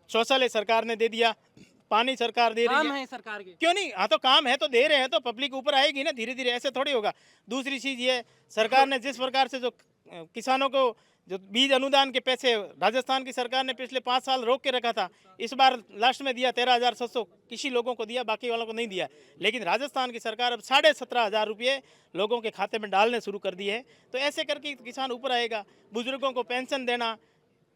शौचालय सरकार ने दे दिया, पानी सरकार दे रही काम है। है सरकार के। क्यों नहीं? हाँ, तो काम है तो दे रहे हैं, तो पब्लिक ऊपर आएगी ना धीरे धीरे, ऐसे थोड़ी होगा। दूसरी चीज ये, सरकार ने जिस प्रकार से जो किसानों को जो बीज अनुदान के पैसे राजस्थान की सरकार ने पिछले 5 साल रोक के रखा था, इस बार लास्ट में दिया 13,700 किसी लोगों को दिया, बाकी वालों को नहीं दिया। लेकिन राजस्थान की सरकार अब 17,500 रुपये लोगों के खाते में डालने शुरू कर दिए हैं। तो ऐसे करके किसान ऊपर आएगा। बुजुर्गों को पेंशन देना,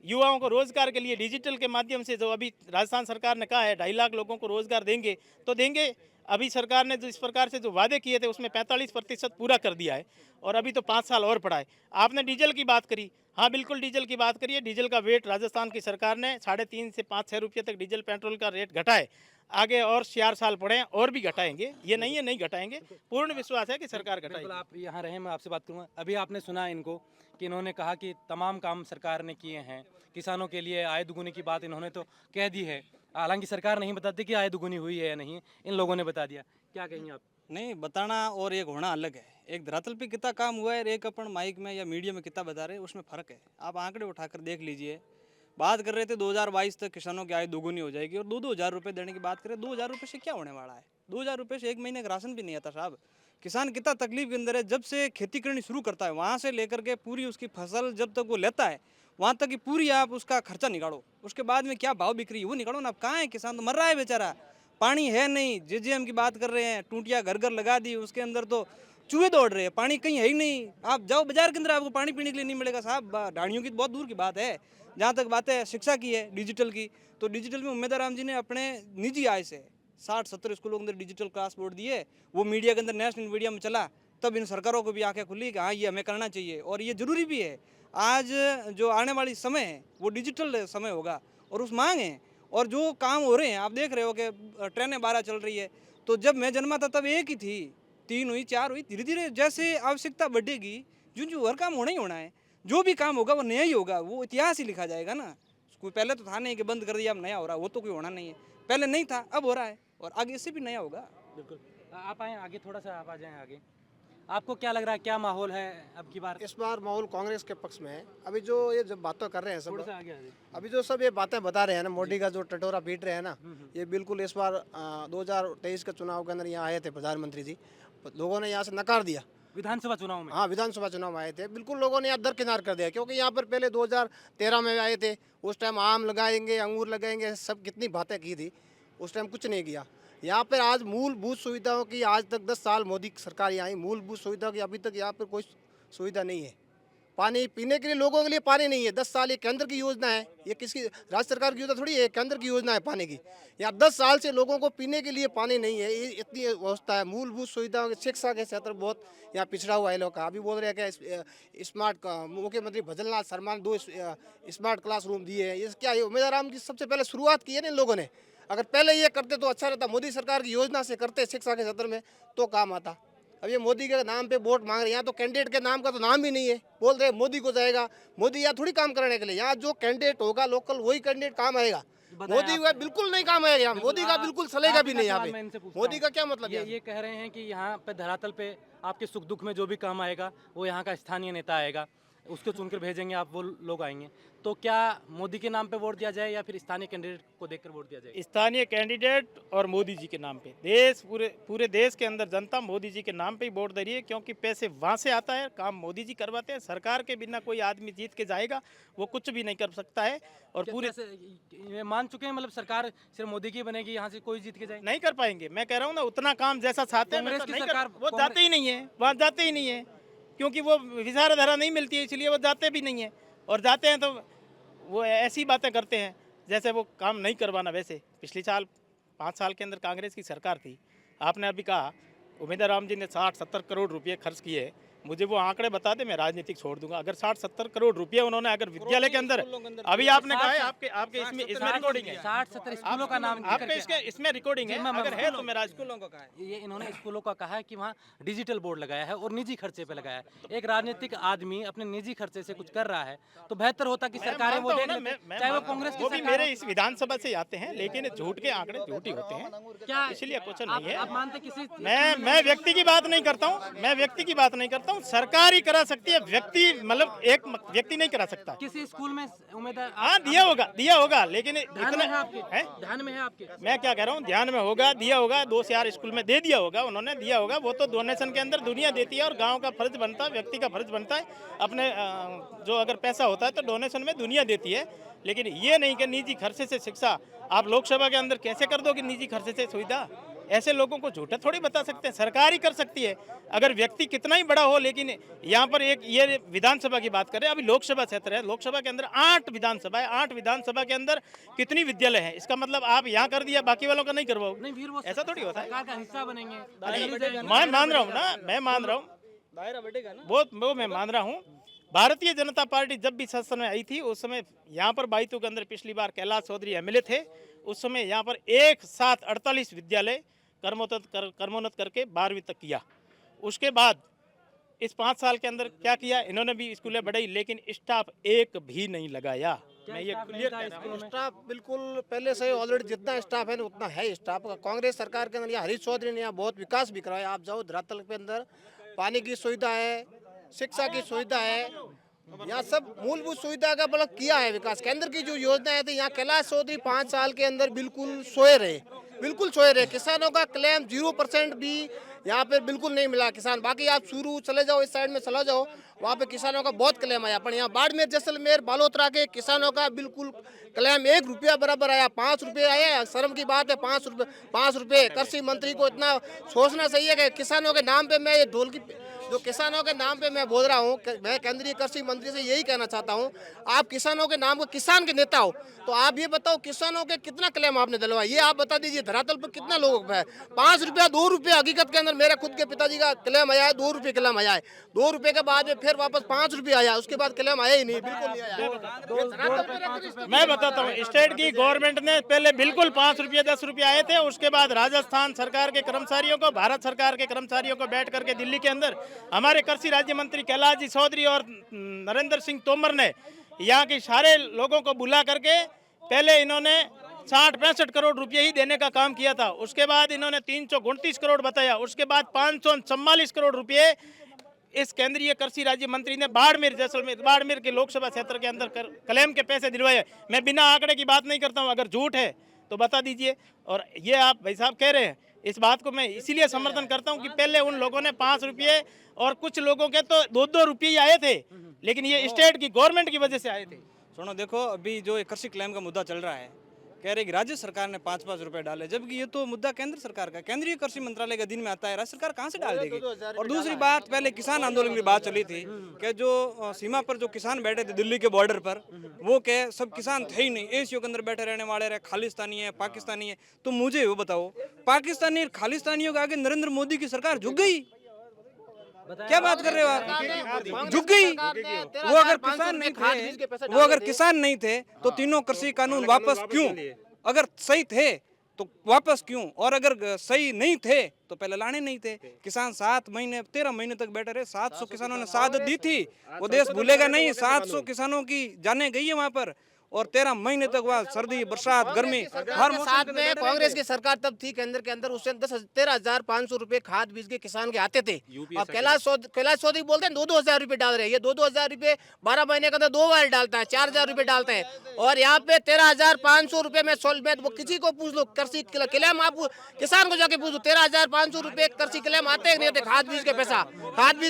युवाओं को रोजगार के लिए डिजिटल के माध्यम से, जो अभी राजस्थान सरकार ने कहा है 2.5 लाख लोगों को रोजगार देंगे, तो देंगे। अभी सरकार ने जो इस प्रकार से जो वादे किए थे उसमें 45% पूरा कर दिया है, और अभी तो 5 साल और पड़ा है। आपने डीजल की बात करी, हाँ बिल्कुल डीजल की बात करिए। डीजल का वेट राजस्थान की सरकार ने 3.5 से 5-6 रुपये तक डीजल पेट्रोल का रेट घटा है। आगे और 4 साल पड़े हैं और भी घटाएंगे, ये नहीं है नहीं घटाएंगे, पूर्ण विश्वास है कि सरकार बिल्कुल, घटाएगी। आप यहाँ रहे, मैं आपसे बात करूँगा। अभी आपने सुना इनको कि इन्होंने कहा कि तमाम काम सरकार ने किए हैं, किसानों के लिए आय दुगुनी की बात इन्होंने तो कह दी है। हालांकि सरकार नहीं बताती कि आय दुगुनी हुई है या नहीं, इन लोगों ने बता दिया। क्या कहेंगे आप? नहीं, बताना और एक होना अलग है। एक धरातल पे कितना काम हुआ है और एक अपन माइक में या मीडिया में कितना बता रहे हैं, उसमें फ़र्क है। आप आंकड़े उठाकर देख लीजिए। बात कर रहे थे 2022 तक किसानों की आय दोगुनी हो जाएगी, और 2-2 हज़ार रुपये देने की बात करें। 2 हज़ार रुपये से क्या होने वाला है? 2 हज़ार रुपये से 1 महीने का राशन भी नहीं आता साहब। किसान कितना तकलीफ के अंदर है। जब से खेती करनी शुरू करता है, वहाँ से लेकर के पूरी उसकी फसल जब तक वो लेता है, वहाँ तक की पूरी आप उसका खर्चा निकालो। उसके बाद में क्या भाव बिक रही है वो निकालो ना। अब कहाँ है किसान? तो मर रहा है बेचारा। पानी है नहीं। जेजेएम की बात कर रहे हैं, टूटियाँ घर घर लगा दी, उसके अंदर तो चूहे दौड़ रहे हैं, पानी कहीं है ही नहीं। आप जाओ बाजार के अंदर, आपको पानी पीने के लिए नहीं मिलेगा साहब। ढाणियों की तो बहुत दूर की बात है। जहाँ तक बात है शिक्षा की है, डिजिटल की, तो डिजिटल में उम्मेदवार राम जी ने अपने निजी आय से 60-70 स्कूलों के अंदर डिजिटल क्लास बोर्ड दिए। वो मीडिया के अंदर नेशनल मीडिया में चला, तब इन सरकारों को भी आंखें खुली कि हाँ ये हमें करना चाहिए और ये ज़रूरी भी है। आज जो आने वाली समय है वो डिजिटल समय होगा और उस मांग है, और जो काम हो रहे हैं आप देख रहे हो कि ट्रेनें 12 चल रही है। तो जब मैं जन्मा था तब एक ही थी, 3 हुई, 4 हुई। धीरे धीरे जैसे आवश्यकता बढ़ेगी, जो हर काम होना ही होना है। जो भी काम होगा वो नया ही होगा, वो इतिहास ही लिखा जाएगा ना। कोई पहले तो था नहीं कि बंद कर दिया अब नया हो रहा है, वो तो कोई होना नहीं है। पहले नहीं था, अब हो रहा है, और आगे इससे भी नया होगा। बिल्कुल। आप आए आगे, थोड़ा सा आप आ जाएं आगे। आपको क्या लग रहा है, क्या माहौल है अब की बार? इस बार माहौल कांग्रेस के पक्ष में है। अभी जो ये जब बातें कर रहे हैं थोड़ा सब, सा आगे आ जाइए। अभी जो सब ये बातें बता रहे हैं ना, मोदी का जो टटोरा पीट रहे हैं ना, ये बिल्कुल इस बार 2023 के चुनाव के अंदर यहाँ आए थे प्रधानमंत्री जी, लोगों ने यहाँ से नकार दिया। विधानसभा चुनाव में? हाँ, विधानसभा चुनाव में आए थे, बिल्कुल लोगों ने यहाँ दरकिनार कर दिया। क्योंकि यहाँ पर पहले 2013 में आए थे, उस टाइम आम लगाएंगे, अंगूर लगाएंगे, सब कितनी बातें की थी, उस टाइम कुछ नहीं किया। यहाँ पर आज मूलभूत सुविधाओं की, आज तक 10 साल मोदी सरकार यहाँ आई, मूलभूत सुविधाओं की अभी तक यहाँ पर कोई सुविधा नहीं है। पानी पीने के लिए लोगों के लिए पानी नहीं है। 10 साल ये केंद्र की योजना है, ये किसकी राज्य सरकार की योजना थोड़ी है, केंद्र की योजना है पानी की। यहाँ 10 साल से लोगों को पीने के लिए पानी नहीं है, ये इतनी अवस्था है। मूलभूत सुविधाओं की, शिक्षा के क्षेत्र बहुत यहाँ पिछड़ा हुआ है लोग का। अभी बोल रहे हैं कि स्मार्ट, मुख्यमंत्री भजन लाल शर्मा ने 2 स्मार्ट क्लासरूम दिए हैं। ये क्या है? उम्मीदवार राम की सबसे पहले शुरुआत की है ना इन लोगों ने। अगर पहले ये करते तो अच्छा रहता, मोदी सरकार की योजना से करते शिक्षा के क्षेत्र में तो काम आता। अब ये मोदी के नाम पे वोट मांग रहे हैं। यहाँ तो कैंडिडेट के नाम का तो नाम ही नहीं है, बोल रहे हैं मोदी को जाएगा। मोदी यहाँ थोड़ी काम करने के लिए, यहाँ जो कैंडिडेट होगा लोकल वही कैंडिडेट काम आएगा। मोदी का बिल्कुल नहीं काम आएगा यहाँ, मोदी का बिल्कुल चलेगा भी नहीं यहाँ पे। मोदी का क्या मतलब है? ये कह रहे हैं कि यहाँ पे धरातल पे आपके सुख दुख में जो भी काम आएगा वो यहाँ का स्थानीय नेता आएगा। उसको चुनकर भेजेंगे आप, वो लोग आएंगे, तो क्या मोदी के नाम पे वोट दिया जाए या फिर स्थानीय कैंडिडेट को देखकर वोट दिया जाए? स्थानीय कैंडिडेट और मोदी जी के नाम पे देश पूरे देश के अंदर जनता मोदी जी के नाम पे ही वोट दे रही है, क्योंकि पैसे वहाँ से आता है, काम मोदी जी करवाते हैं। सरकार के बिना कोई आदमी जीत के जाएगा वो कुछ भी नहीं कर सकता है। और पूरे ये मान चुके हैं, मतलब सरकार सिर्फ मोदी की बनेगी, यहाँ से कोई जीत के जाए? नहीं कर पाएंगे। मैं कह रहा हूँ ना, उतना काम जैसा चाहते हैं कांग्रेस वैसा की नहीं सरकार- वो जाते ही नहीं है, वहाँ जाते ही नहीं है, क्योंकि वो विचारधारा नहीं मिलती है, इसलिए वो जाते भी नहीं है। और जाते हैं तो वो ऐसी बातें करते हैं जैसे वो काम नहीं करवाना। वैसे पिछले साल 5 साल के अंदर कांग्रेस की सरकार थी, आपने अभी कहा उमेदवार राम जी ने 60-70 करोड़ रुपए खर्च किए। मुझे वो आंकड़े बता दे, मैं राजनीतिक छोड़ दूंगा। अगर 60-70 करोड़ रुपए उन्होंने अगर विद्यालय के अंदर, अभी आपने कहा है आपके इसमें रिकॉर्डिंग है, 60-70 स्कूलों का नाम आपके इसमें रिकॉर्डिंग है, अगर है तो मैं स्कूलों को कहा है। ये इन्होंने स्कूलों का कहा है कि वहाँ डिजिटल बोर्ड लगाया है और निजी खर्चे पे लगाया है। एक राजनीतिक आदमी अपने निजी खर्चे से कुछ कर रहा है तो बेहतर होता कि सरकारें वो देख लेती, चाहे वो कांग्रेस की वो भी सरकार मेरे इस विधानसभा से आते हैं, लेकिन झूठ के आंकड़े झूठ ही होते हैं, क्या इसलिए क्वेश्चन आप- नहीं है। आप मानते किसी मैं व्यक्ति की बात नहीं करता हूँ, मैं व्यक्ति की बात नहीं करता हूँ। सरकार ही करा सकती है, व्यक्ति मतलब एक व्यक्ति नहीं करा सकता। किसी स्कूल में उम्मीदवार हाँ दिया होगा, लेकिन ध्यान में है आपके? है? ध्यान में है आपके? मैं क्या कह रहा हूँ, ध्यान में होगा, दिया होगा, 2 से 4 स्कूल में दे दिया होगा, उन्होंने दिया होगा। वो तो डोनेशन के अंदर दुनिया देती है और गांव का फर्ज बनता है, व्यक्ति का फर्ज बनता है अपने जो अगर पैसा होता है तो डोनेशन में दुनिया देती है। लेकिन ये नहीं कि निजी खर्चे से शिक्षा, आप लोकसभा के अंदर कैसे कर दोगे निजी खर्चे से सुविधा? ऐसे लोगों को झूठा थोड़ी बता सकते हैं, सरकार ही कर सकती है अगर व्यक्ति कितना ही बड़ा हो। लेकिन यहाँ पर एक ये विधानसभा की बात करें, अभी लोकसभा क्षेत्र है, लोकसभा के अंदर 8 विधानसभा है, 8 विधानसभा के अंदर कितनी विद्यालय है? इसका मतलब आप यहाँ कर दिया, बाकी वालों का नहीं करवाओ, नहीं फिर वो ऐसा थोड़ी होता है। सरकार का हिस्सा बनेंगे। मैं मान रहा हूँ ना, मैं मान रहा हूँ, दायरा बढ़ेगा ना। वो मैं मान रहा हूँ। भारतीय जनता पार्टी जब भी शासन में आई थी उस समय यहाँ पर बाईतू के अंदर पिछली बार कैलाश चौधरी एमएलए थे, उस समय यहाँ पर एक साथ 48 विद्यालय कर्मोन्नत करके 12वीं तक किया। उसके बाद इस 5 साल के अंदर क्या किया इन्होंने? भी स्कूलें बढ़ाई, लेकिन स्टाफ एक भी नहीं लगाया। मैं ये क्लियर कह रहा हूँ। स्टाफ बिल्कुल पहले से ऑलरेडी जितना स्टाफ है ना उतना है स्टाफ। कांग्रेस सरकार के अंदर यहाँ हरीश चौधरी ने यहाँ बहुत विकास भी कराया। आप जाओ धरातल के अंदर, पानी की सुविधा है, शिक्षा की सुविधा है, यहाँ सब मूलभूत सुविधा का मतलब किया है विकास। केंद्र की जो योजनाएं थी, यहाँ कैलाश चौधरी 5 साल के अंदर बिल्कुल सोए रहे। किसानों का क्लेम 0% भी यहाँ पे बिल्कुल नहीं मिला किसान। बाकी आप शुरू चले जाओ, इस साइड में चला जाओ, वहाँ पे किसानों का बहुत क्लेम आया। पर यहाँ बाड़मेर, जैसलमेर, बालोतरा के किसानों का बिल्कुल क्लेम 1 रुपया बराबर आया, 5 रुपये आया। शर्म की बात है, 5 रुपये। कृषि मंत्री को इतना सोचना चाहिए कि किसानों के नाम पे मैं ये ढोल की जो किसानों के नाम पे मैं बोल रहा हूँ, मैं केंद्रीय कृषि मंत्री से यही कहना चाहता हूँ, आप किसानों के नाम को किसान के नेता हो तो आप ये बताओ किसानों के कितना क्लेम आपने दिलवाया, ये आप बता दीजिए। धरातल पर कितना लोगों का है? 5 रुपया, 2 रुपये हकीकत के अंदर मेरे खुद के पिताजी का क्लेम आया है, 2 रुपये क्लेम आया है। 2 रुपये के बाद में फिर वापस 5 रुपये आया, उसके बाद क्लेम आया ही नहीं, बिल्कुल नहीं आया। मैं बताता हूँ, स्टेट की गवर्नमेंट ने पहले बिल्कुल 5 रुपये 10 रुपये आए थे। उसके बाद राजस्थान सरकार के कर्मचारियों को, भारत सरकार के कर्मचारियों को बैठ करके दिल्ली के अंदर हमारे कृषि राज्य मंत्री कैलाश जी चौधरी और नरेंद्र सिंह तोमर ने यहाँ के सारे लोगों को बुला करके पहले इन्होंने 60-65 करोड़ रुपए ही देने का काम किया था। उसके बाद इन्होंने 329 करोड़ बताया। उसके बाद 544 करोड़ रुपए इस केंद्रीय कृषि राज्य मंत्री ने बाड़मेर के लोकसभा क्षेत्र के अंदर क्लेम के पैसे दिलवाए। मैं बिना आंकड़े की बात नहीं करता हूँ, अगर झूठ है तो बता दीजिए। और ये आप भाई साहब कह रहे हैं, इस बात को मैं इसीलिए समर्थन करता हूँ कि पहले उन लोगों ने 5 रुपये और कुछ लोगों के तो 2-2 रुपये ही आए थे, लेकिन ये स्टेट की गवर्नमेंट की वजह से आए थे। सुनो, देखो अभी जो ये कृषि क्लेम का मुद्दा चल रहा है, कह रहे कि राज्य सरकार ने 5-5 रुपए डाले, जबकि ये तो मुद्दा केंद्र सरकार का, केंद्रीय कृषि मंत्रालय के अधीन में आता है। राज्य सरकार कहाँ से डाल देगी? और दूसरी बात, पहले किसान आंदोलन की बात चली थी कि जो सीमा पर जो किसान बैठे थे दिल्ली के बॉर्डर पर, वो क्या सब किसान थे ही नहीं, एशियों के अंदर बैठे रहने वाले रहे, खालिस्तानी है, पाकिस्तानी है। तो मुझे वो बताओ, पाकिस्तानी और खालिस्तानियों के आगे नरेंद्र मोदी की सरकार झुक गई? क्या बात कर रहे हो आप? झुक गई। वो अगर किसान नहीं थे तो तीनों कृषि कानून वापस क्यों? अगर सही थे तो वापस क्यों? और अगर सही नहीं थे तो पहले लाने नहीं थे। किसान 7 महीने 13 महीने तक बैठे रहे। 700 किसानों ने शहादत दी थी, वो देश भूलेगा नहीं। 700 किसानों की जाने गई है वहां पर। और 13 महीने तक वहाँ सर्दी बरसात गर्मी हर मौसम साथ के अंदर में डटे कांग्रेस रहेंगे। की सरकार तब थी केंद्र के अंदर, उससे 13,500 रुपए खाद बीज के किसान के आते थे। अब कैलाश चौधरी बोलते हैं 2-2 हजार रुपए डाल रहे हैं। ये 2-2 हजार रुपए 12 महीने का तो 2 बार डालता है, 4,000 रुपए डालता है। और यहाँ पे 13,500 रुपए में वो किसी को पूछ लो, कृषि क्लेम आप किसान को जाके पूछ लो, 13,500 रुपए कृषि क्लेम आते हैं नहीं आते? खाद बीज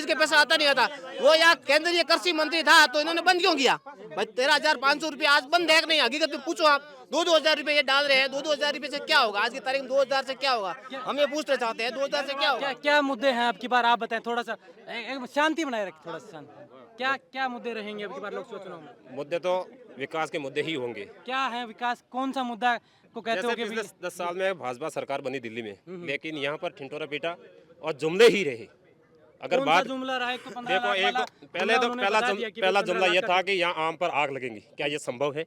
के पैसा आता नहीं आता। वो यहाँ केंद्रीय कृषि मंत्री था तो इन्होंने बंद क्यों किया भाई? 13,500 रुपए आज बंद है कि नहीं? हकीकत में पूछो आप। 2-2 हजार रुपए ये डाल रहे हैं। 2-2 हजार रुपए से क्या होगा? आज की तारीख में 2,000 से क्या होगा? हम ये पूछना चाहते हैं 2,000 से क्या होगा? क्या क्या मुद्दे हैं आपकी बार, आप बताएं थोड़ा सा, शांति बनाए रखें, थोड़ा सा शांति। क्या क्या मुद्दे रहेंगे अब की बार लोकसभा चुनाव में? मुद्दे तो विकास के मुद्दे ही होंगे। क्या है विकास, कौन सा मुद्दा को कहते हो जैसे कि पिछले 10 साल में भाजपा सरकार बनी दिल्ली में, लेकिन यहाँ पर ठिठोरा पीटा और जुमले ही रहे। अगर कौन सा बात जुमला रहा है? तो देखो, एक पहला जुमला यह था कि यहाँ आम पर आग लगेंगी। क्या ये संभव है?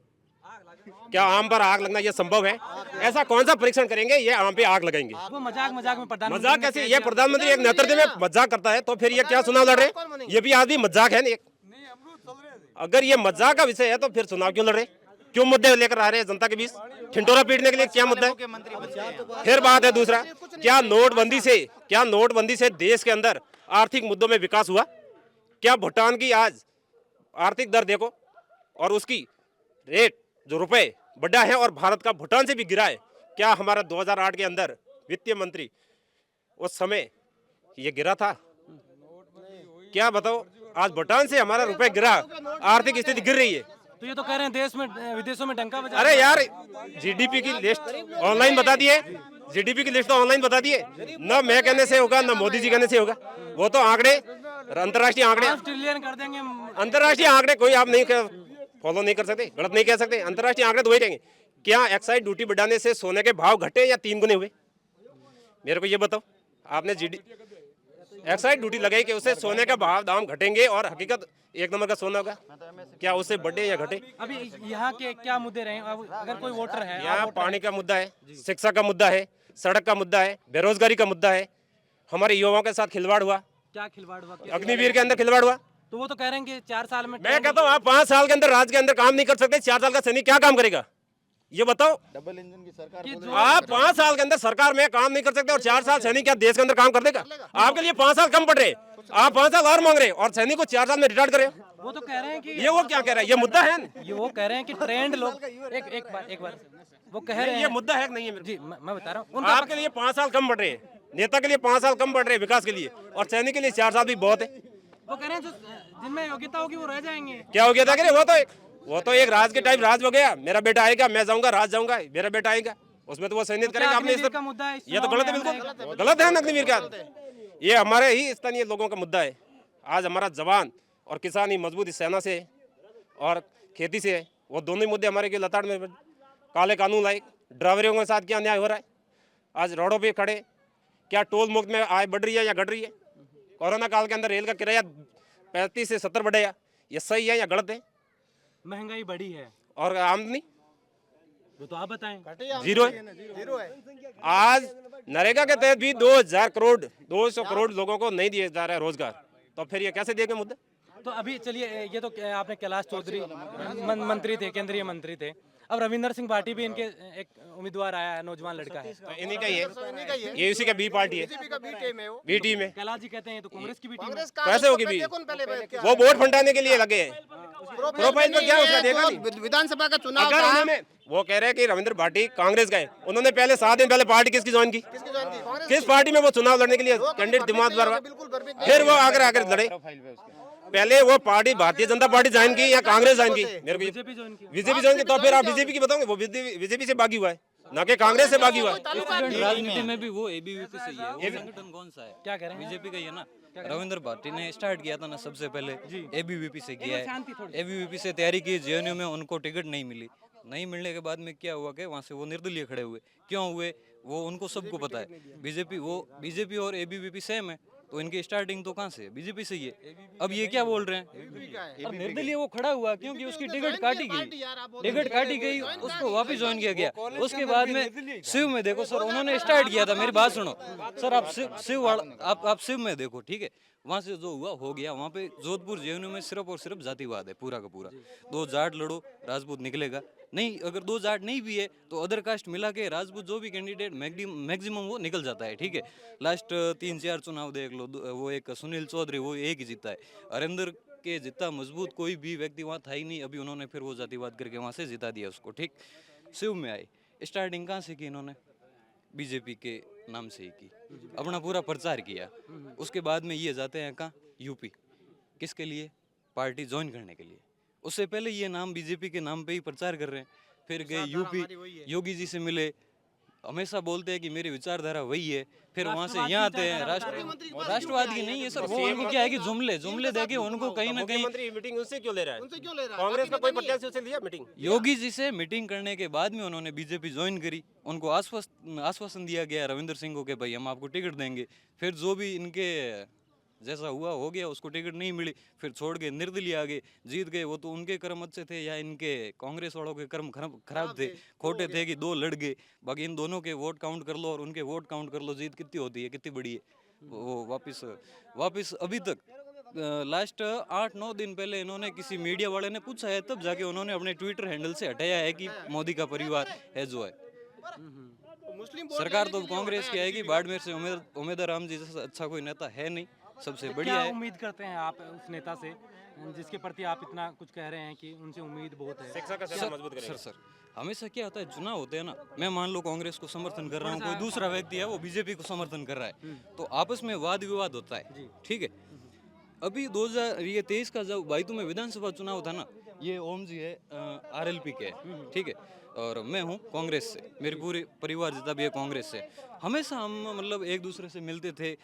क्या आम पर आग लगना ये संभव है? ऐसा कौन सा परीक्षण करेंगे ये आम पे आग लगाएंगे? वो मजाक मजाक में प्रधानमंत्री मजाक ने कैसे? कह ये दिया। प्रधानमंत्री एक नेतृत्व में मजाक करता है तो फिर ये क्या चुनाव लड़ रहे हैं? ये भी आदमी मजाक है नहीं? अगर ये मजाक का विषय है तो फिर चुनाव क्यों लड़ रहे? क्यों मुद्दे लेकर आ रहे हैं जनता के बीच? ठिठोरा पीटने के लिए क्या मुद्दा है? फिर बात है दूसरा, क्या नोटबंदी से देश के अंदर आर्थिक मुद्दों में विकास हुआ? क्या भूटान की आज आर्थिक दर देखो और उसकी रेट जो रुपए बढ़ा है और भारत का भूटान से भी गिरा है। क्या हमारा 2008 के अंदर वित्तीय मंत्री उस समय ये गिरा था? क्या बताओ, आज भूटान से हमारा रुपए गिरा, आर्थिक स्थिति गिर रही है। तो ये तो कह रहे हैं देश में विदेशों में डंका बजा। अरे यार, जीडीपी की लिस्ट ऑनलाइन बता दिए, जीडीपी की लिस्ट तो ऑनलाइन बता दिए ना। मैं कहने से होगा ना मोदी जी कहने से होगा। वो तो आंकड़े, अंतर्राष्ट्रीय आंकड़े, 5 ट्रिलियन कर देंगे। अंतर्राष्ट्रीय आंकड़े कोई आप नहीं फॉलो नहीं कर सकते, गलत नहीं कह सकते। अंतर्राष्ट्रीय आंकड़े तो वही रहेंगे। क्या एक्साइज ड्यूटी बढ़ाने से सोने के भाव घटे या 3 गुने हुए? मेरे को ये बताओ। आपने एक्साइज ड्यूटी लगाई कि उससे सोने का भाव दाम घटेंगे और हकीकत 1 नंबर का सोना होगा। क्या उससे बढ़े या घटे? अभी यहाँ के क्या मुद्दे रहे? अगर कोई वोटर है, यहाँ पानी का मुद्दा है, शिक्षा का मुद्दा है, सड़क का मुद्दा है, बेरोजगारी का मुद्दा है। हमारे युवाओं के साथ खिलवाड़ हुआ, क्या खिलवाड़ हुआ? अग्निवीर के अंदर खिलवाड़ हुआ। तो वो तो कह रहे हैं कि 4 साल में मैं कहता हूँ आप 5 साल के अंदर राज्य के अंदर काम नहीं कर सकते, 4 साल का सैनिक क्या काम करेगा? ये बताओ। डबल इंजन की सरकार कि बोल जो- आप 5 साल के अंदर सरकार में काम नहीं कर सकते और 4 साल सैनिक क्या देश के अंदर काम कर देगा? आपके लिए 5 साल कम पड़ रहे, आप 5 साल और मांग रहे और सैनिक को 4 साल में रिटायर्ड करे। वो तो कह रहे हैं कि ये वो क्या कह रहा है? ये मुद्दा है? ये वो कह रहे हैं कि ट्रेंड लोग एक बार वो कह रहे ये हैं। मुद्दा है कि नहीं है? मेरे जी मैं बता रहा हूँ को? उनका आपके लिए 5 साल कम बढ़ रहे हैं, नेता के लिए 5 साल कम बढ़ रहे हैं विकास के लिए, और सैनिक के लिए 4 साल भी बहुत है। वो कह रहे हैं जो जिनमें योग्यता होगी वो रह जाएंगे। क्या हो गया था? वो तो एक राज के टाइप राज हो गया। मेरा बेटा आएगा, मैं जाऊंगा, राज जाऊंगा, मेरा बेटा आएगा, उसमें तो वो सैनिक करेगा अपने अग्निवीर का मुद्दा है इस ये तो चुनाव गलत है, में बिल्कुल गलत है। अग्निवीर का ये हमारे ही स्थानीय लोगों का मुद्दा है। आज हमारा जवान और किसान ही मजबूत इस सेना से और खेती से है। वो दोनों ही मुद्दे हमारे के लताड़ में। काले कानून लाए, ड्राइवरों के साथ क्या अन्याय हो रहा है? आज रोडों पे खड़े, क्या टोल मुक्त में आय बढ़ रही है या घट रही है? कोरोना काल के अंदर रेल का किराया 35 से 70 बढ़ेगा, ये सही है या गलत है? महंगाई बढ़ी है और आमदनी वो तो आप बताएं। जीरो है। आज नरेगा के तहत भी 200 करोड़ लोगों को नहीं दिए जा रहा है रोजगार, तो फिर ये कैसे देंगे मुद्दा? तो अभी चलिए, ये तो आपने कैलाश चौधरी मंत्री थे, केंद्रीय मंत्री थे। अब रविंदर सिंह भाटी भी इनके एक उम्मीदवार आया है, नौजवान लड़का है। तो इन्हीं का ही है, ये उसी का बी पार्टी है, बी टीम है। कैलाश जी कहते हैं ये तो कांग्रेस की भी टीम है। कैसे होगी बी? वो वोट फंटाने के लिए लगे हैं। प्रोफाइल में क्या उसका देखा नहीं? विधानसभा का चुनाव अगर था। उन्होंने, वो कह रहे हैं कि रविंद्र भाटी कांग्रेस गए, उन्होंने पहले 7 दिन पहले पार्टी किसकी ज्वाइन की? किस पार्टी में वो चुनाव लड़ने के लिए कैंडिडेट दिमाग पर? फिर वो आकर लड़े। पहले वो party Bharatiya Janata party join की या कांग्रेस ज्वाइन की? मेरे को बीजेपी ज्वाइन की। बीजेपी ज्वाइन की। तो फिर आप बीजेपी की बताओगे? वो बीजेपी से बागी हुआ है, ना कि कांग्रेस से बागी हुआ है। स्टूडेंट राजनीति में भी वो एबीवीपी से ही है। वो संगठन कौन सा है? क्या कह रहे हैं? बीजेपी का ही है ना। रविंद्र भाटी ने स्टार्ट किया था ना सबसे पहले, एबीवीपी से किया है। एबीवीपी से तैयारी की, जेएनयू में उनको टिकट नहीं मिली। नहीं मिलने के बाद में क्या हुआ कि वहाँ से वो निर्दलीय खड़े हुए। क्यों हुए वो उनको सबको पता है। बीजेपी और एबीवीपी सेम है, तो इनकी स्टार्टिंग तो कहाँ से है? बीजेपी से ही है। अब ये क्या बोल रहे हैं? और निर्दलीय वो खड़ा हुआ क्योंकि उसकी टिकट काटी गई, उसको वापस ज्वाइन किया गया। उसके बाद में शिव में देखो सर, उन्होंने स्टार्ट किया था, मेरी बात सुनो सर, आप शिव में देखो, ठीक है, वहाँ से जो हुआ हो गया। वहाँ पे जोधपुर जेएनयू में सिर्फ और सिर्फ जातिवाद है पूरा का पूरा। दो जाट लड़ो, राजपूत निकलेगा नहीं। अगर दो जाट नहीं भी है तो अदर कास्ट मिला के राजपूत जो भी कैंडिडेट मैक्सिमम वो निकल जाता है, ठीक है। लास्ट 3-4 चुनाव देख लो, वो एक सुनील चौधरी वो एक ही जीता है। हरिंदर के जितना मजबूत कोई भी व्यक्ति वहाँ था ही नहीं। अभी उन्होंने फिर वो जातिवाद करके वहाँ से जिता दिया उसको, ठीक। शिव में आए, स्टार्टिंग कहाँ से की इन्होंने? बीजेपी के नाम से ही की, अपना पूरा प्रचार किया। उसके बाद में ये जाते हैं कहाँ? यूपी। किसके लिए? पार्टी ज्वाइन करने के लिए। उससे पहले ये नाम बीजेपी के नाम पे ही प्रचार कर रहे हैं। फिर गए यूपी, योगी जी से मिले, हमेशा बोलते हैं कि मेरी विचारधारा वही है। फिर वहाँ से यहाँ आते हैं, राष्ट्रवाद की नहीं है सर, वो उनको क्या है कि जुमले देके उनको कहीं ना कहीं। मुख्यमंत्री मीटिंग उनसे क्यों ले रहा है? कांग्रेस का कोई प्रत्याशी उसे लिया मीटिंग? योगी जी से मीटिंग करने के बाद में उन्होंने बीजेपी ज्वाइन करी। उनको आश्वासन दिया गया रविंद्र सिंह को कि भाई हम आपको टिकट देंगे। फिर जो भी इनके जैसा हुआ हो गया, उसको टिकट नहीं मिली, फिर छोड़ के निर्दलीय आ गए, जीत गए। वो तो उनके कर्म अच्छे थे या इनके कांग्रेस वालों के कर्म खराब थे, खोटे थे कि 2 लड़ गए। बाकी इन दोनों के वोट काउंट कर लो और उनके वोट काउंट कर लो, जीत कितनी होती है, कितनी बड़ी है। वो वापस अभी तक लास्ट 8-9 दिन पहले इन्होंने किसी मीडिया वाले ने पूछा है, तब जाके उन्होंने अपने ट्विटर हैंडल से हटाया है कि मोदी का परिवार है जो है। सरकार तो कांग्रेस की आएगी, बाड़मेर से उमेदवार राम जी जैसा अच्छा कोई नेता है नहीं, सबसे बढ़िया क्या है। उम्मीद करते हैं आप उस नेता से जिसके प्रति आप इतना कुछ कह रहे हैं कि उनसे उम्मीद बहुत है? शिक्षा का क्षेत्र मजबूत करेगा। सर हमेशा क्या होता है, चुनाव होते हैं ना, मैं मान लो कांग्रेस को समर्थन कर रहा हूँ, कोई दूसरा व्यक्ति है वो बीजेपी को समर्थन कर रहा है, तो आपस में वाद विवाद होता है, ठीक है। अभी 2023 का जब बाईतू में विधानसभा चुनाव था ना, ये ओम जी है RLP के, ठीक है, और मैं हूँ कांग्रेस से, मेरे पूरे परिवार जितना भी है कांग्रेस से। हमेशा हम मतलब एक दूसरे से मिलते थे,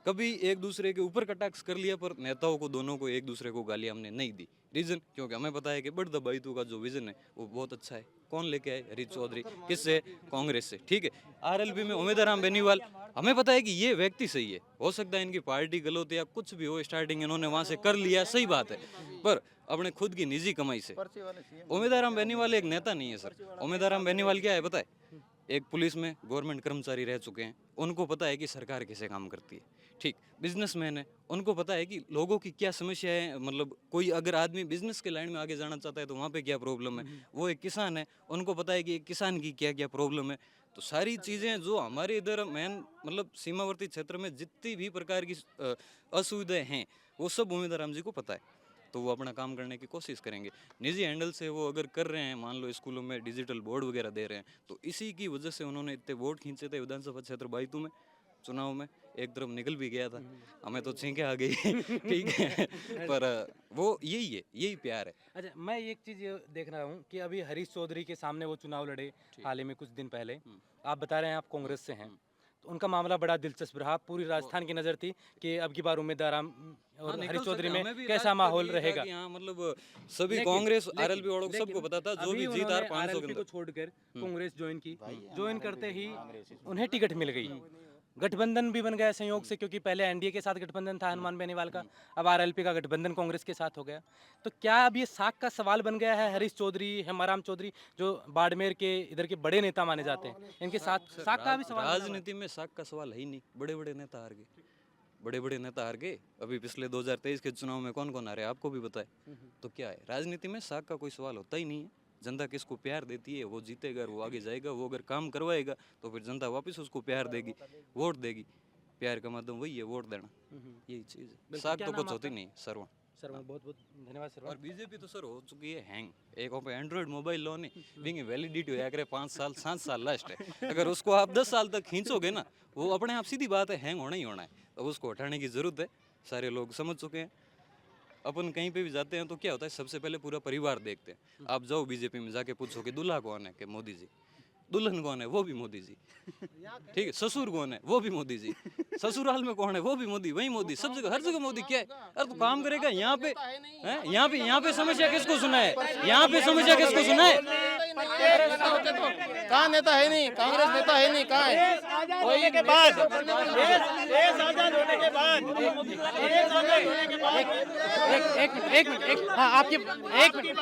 कभी एक दूसरे के ऊपर कटाक्ष कर लिया, पर नेताओं को दोनों को एक दूसरे को गालियां हमने नहीं दी। रीजन क्योंकि हमें पता है कि बड़दा बाईतू का जो विजन है वो बहुत अच्छा है। कौन लेके आए? हरीश चौधरी। किससे? कांग्रेस से, ठीक है। RLP में उमेदवार राम बेनीवाल, हमें पता है कि ये व्यक्ति सही है, हो सकता है इनकी पार्टी गलत या कुछ भी हो, स्टार्टिंग इन्होंने वहां से कर लिया, सही बात है, पर अपने खुद की निजी कमाई से। उमेदवार राम बेनीवाल एक नेता नहीं है सर। उमेदवार राम बेनीवाल क्या है पता है? एक पुलिस में गवर्नमेंट कर्मचारी रह चुके हैं, उनको पता है कि सरकार कैसे काम करती है, ठीक। बिजनेसमैन है, उनको पता है कि लोगों की क्या समस्या है, मतलब कोई अगर आदमी बिजनेस के लाइन में आगे जाना चाहता है तो वहाँ पे क्या प्रॉब्लम है। वो एक किसान है, उनको पता है कि एक किसान की क्या क्या प्रॉब्लम है। तो सारी चीज़ें जो हमारे इधर मेन मतलब सीमावर्ती क्षेत्र में जितनी भी प्रकार की असुविधाएं हैं, वो सब उमेदवार राम जी को पता है, तो वो अपना काम करने की कोशिश करेंगे। निजी हैंडल से वो अगर कर रहे हैं, मान लो स्कूलों में डिजिटल बोर्ड वगैरह दे रहे हैं, तो इसी की वजह से उन्होंने इतने वोट खींचे थे विधानसभा क्षेत्र बाईतू में। चुनाव में एक तरफ निकल भी गया था, हमें तो छींके आ गई ठीक है, पर वो यही है, यही प्यार है। अच्छा, मैं एक चीज़ ये देख रहा हूँ कि अभी हरीश चौधरी के सामने वो चुनाव लड़े हाल ही में कुछ दिन पहले। आप बता रहे हैं आप कांग्रेस से हैं, तो उनका मामला बड़ा दिलचस्प रहा। पूरी राजस्थान की नज़र थी कि अब की बार उम्मीदवार और हरीश चौधरी में कैसा माहौल रहेगा। यहाँ मतलब सभी कांग्रेस RLP वालों को सबको पता था, जो भी जीत हार 500 के को छोड़कर कांग्रेस ज्वाइन की, ज्वाइन करते ही उन्हें टिकट मिल गई। गठबंधन भी बन गया संयोग से, क्योंकि पहले NDA के साथ गठबंधन था हनुमान बेनीवाल का, अब RLP का गठबंधन कांग्रेस के साथ हो गया। तो क्या अब ये साख का सवाल बन गया है? हरीश चौधरी, हेमाराम चौधरी जो बाड़मेर के इधर के बड़े नेता माने जाते हैं, इनके साथ साख का भी सवाल। राजनीति में साख का सवाल है ही नहीं, बड़े बड़े नेता हार गए, बड़े बड़े नेता हार गए। अभी पिछले 2023 के चुनाव में कौन कौन हारे आपको भी पता है। तो क्या है, राजनीति में साख का कोई सवाल होता ही नहीं है। जनता किसको प्यार देती है वो जीतेगा, वो आगे जाएगा। वो अगर काम करवाएगा तो फिर जनता वापस उसको प्यार देगी, वोट देगी। प्यार का माध्यम वही है, वोट देना, यही चीज़ है। साख तो कुछ होती नहीं। श्रवण बहुत बहुत धन्यवाद सर। और बीजेपी तो सर हो चुकी है हैंग। एक पे एंड्रॉइड मोबाइल लो नहीं, बिंग वैलिडिटी हो करे 5 साल 7 साल लास्ट है। अगर उसको आप 10 साल तक खींचोगे ना, वो अपने आप सीधी बात है हैंग होना ही होना है। तो उसको हटाने की जरूरत है, सारे लोग समझ चुके हैं। अपन कहीं पे भी जाते हैं तो क्या होता है, सबसे पहले पूरा परिवार देखते हैं। आप जाओ बीजेपी में जाके पूछो कि दूल्हा कौन है, कि मोदी जी। दुल्हन कौन है, वो भी मोदी जी, ठीक है। ससुर कौन है, वो भी मोदी जी। ससुराल में कौन है, वो भी मोदी, वही मोदी, सब जगह हर जगह मोदी। क्या है, अरे तो काम करेगा। यहाँ पे समस्या किसको सुनाए, यहाँ पे समस्या किसको सुनाए। कहाँ नेता है नहीं, कांग्रेस नेता है नहीं, कहाँ है? के बाद देश आजाद होने के बाद एक मिनट हाँ आपकी एक मिनट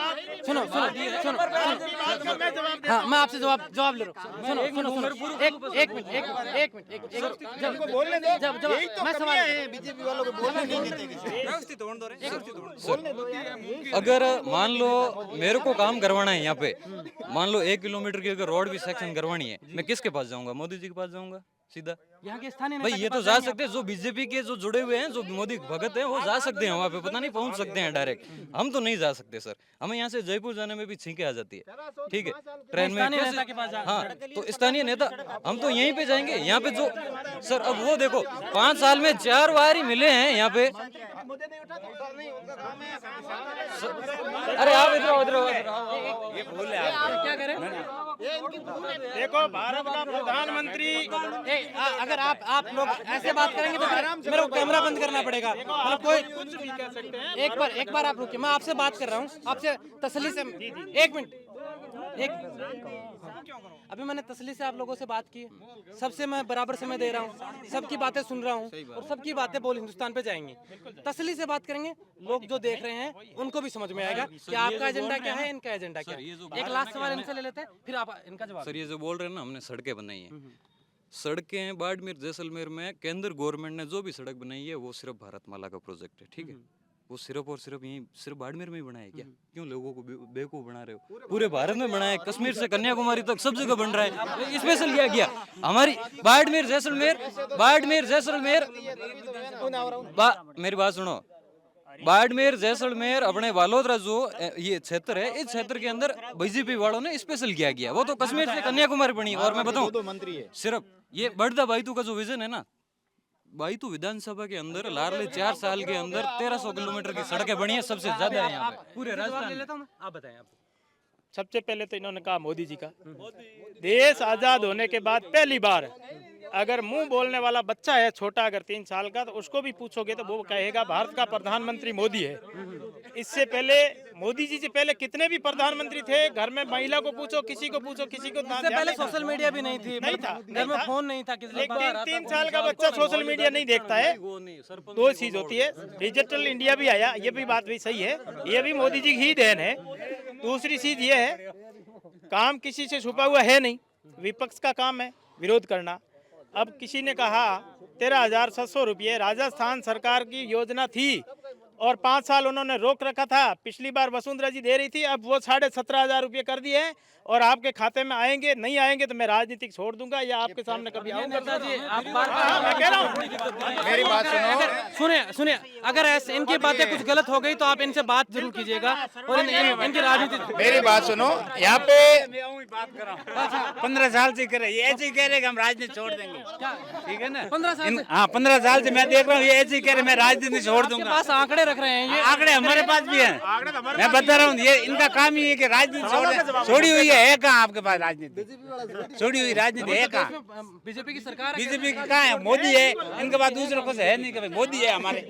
सुनो हाँ मैं आपसे जवाब ले रहा हूँ सुनो एक मिनट जब मैं सवाल बीजेपी वालों को बोलने नहीं देते अगर मान लो मेरे को काम करवाना है यहाँ पे, मान लो 1 किलोमीटर की अगर रोड भी सेक्शन करवानी है, मैं किसके पास जाऊंगा? मोदी जी के पास जाऊंगा सीधा। यहाँ के स्थानीय भाई ये तो जा सकते हैं, जो बीजेपी के जो जुड़े हुए हैं, जो मोदी भगत हैं, वो जा सकते हैं वहाँ पे, पता नहीं पहुँच सकते हैं डायरेक्ट। हम तो नहीं जा सकते सर, हमें यहाँ से जयपुर जाने में भी छींके आ जाती है, ठीक है, ट्रेन में कैसे? हाँ तो स्थानीय नेता हम तो यहीं पे जाएंगे। यहाँ पे जो सर अब वो देखो 5 साल में 4 बार ही मिले हैं यहाँ पे। अरे आप इधर क्या कह रहे हैं? देखो भारत का प्रधानमंत्री अगर आप लोग ऐसे बात करेंगे तो फिर मेरे को कैमरा बंद करना पड़ेगा। मतलब कोई कुछ भी कह सकते हैं। एक बार आप रुकिए, मैं आपसे बात कर रहा हूँ, आपसे तसल्ली से। एक मिनट अभी मैंने तसल्ली से आप लोगों से बात की है, सबसे मैं बराबर समय दे रहा हूँ, सबकी बातें सुन रहा हूँ और सबकी बातें बोल हिंदुस्तान पे जाएंगी। तसल्ली से बात करेंगे, लोग जो देख रहे हैं उनको भी समझ में आएगा कि आपका एजेंडा क्या है, इनका एजेंडा क्या है। एक लास्ट सवाल इनसे ले लेते हैं, फिर आप इनका जवाब। सर ये जो बोल रहे हैं ना, हमने सड़कें बनाई हैं, सड़कें बाड़मेर जैसलमेर में केंद्र गवर्नमेंट ने जो भी सड़क बनाई है वो सिर्फ भारतमाला का प्रोजेक्ट है, ठीक है, वो सिर्फ और सिर्फ यहीं सिर्फ बाड़मेर में ही बनाया है क्या? क्यों लोगों को बेवकूफ बना रहे हो? पूरे भारत में बनाया है, कश्मीर से कन्याकुमारी तक सब जगह बन रहा है। स्पेशल क्या किया हमारी बाड़मेर जैसलमेर मेरी बात सुनो, बाड़मेर जैसलमेर अपने बालोतरा जो ये क्षेत्र है, इस क्षेत्र के अंदर बीजेपी वालों ने स्पेशल क्या किया? वो तो कश्मीर से कन्याकुमारी बनी। और मैं बताऊं मंत्री है सिर्फ ये बढ़ता बाइतू का जो विजन है ना, बाइतू विधानसभा के अंदर लारले 4 साल के अंदर 1300 किलोमीटर की सड़कें बनी है, सबसे ज्यादा है यहाँ पे पूरे राजस्थान में। आप बताएं। आप सबसे पहले तो इन्होंने कहा मोदी जी का, देश आजाद होने के बाद पहली बार अगर मुंह बोलने वाला बच्चा है छोटा, अगर 3 साल का, तो उसको भी पूछोगे तो वो कहेगा भारत का प्रधानमंत्री मोदी है। इससे पहले मोदी जी से पहले कितने भी प्रधानमंत्री थे, घर में महिला को पूछो, किसी को पूछो, किसी को इससे पहले सोशल मीडिया भी नहीं थी, नहीं था, घर में फोन नहीं था, लेकिन 3 साल का बच्चा सोशल मीडिया नहीं देखता है। 2 चीज होती है, डिजिटल इंडिया भी आया, ये भी बात भी सही है, ये भी मोदी जी की ही देन है। दूसरी चीज ये है, काम किसी से छुपा हुआ है नहीं, विपक्ष का काम है विरोध करना। अब किसी ने कहा 13,700 रुपये राजस्थान सरकार की योजना थी और 5 साल उन्होंने रोक रखा था, पिछली बार वसुंधरा जी दे रही थी, अब वो 17,500 रुपये कर दिए हैं और आपके खाते में आएंगे, नहीं आएंगे तो मैं राजनीतिक छोड़ दूंगा या आपके सामने कभी आऊंगा। आप मैं कह रहा हूँ, मेरी बात सुनो। सुनिए अगर ऐसे इनकी बातें कुछ गलत हो गई तो आप इनसे बात जरूर कीजिएगा और इनकी राजनीति। मेरी बात सुनो, यहाँ पे 15 साल से करे, ये ऐसे ही कह रहे कि हम राजनीति छोड़ देंगे, ठीक है ना? 15 साल से? हाँ 15 साल से मैं देख रहा हूँ, ये ऐसे ही कह रहे मैं राजनीति छोड़ आपके दूंगा। पास आंकड़े रख रहे हैं ये? आंकड़े हमारे पास भी हैं, मैं बता रहा हूँ, ये इनका काम ही है कि राजनीति छोड़ी हुई है कहाँ आपके पास राजनीति? छोड़ी हुई राजनीति है कहाँ? बीजेपी की सरकार, बीजेपी की कहाँ है? मोदी है, इनके पास दूसरों को है नहीं कि भाई मोदी है, हमारे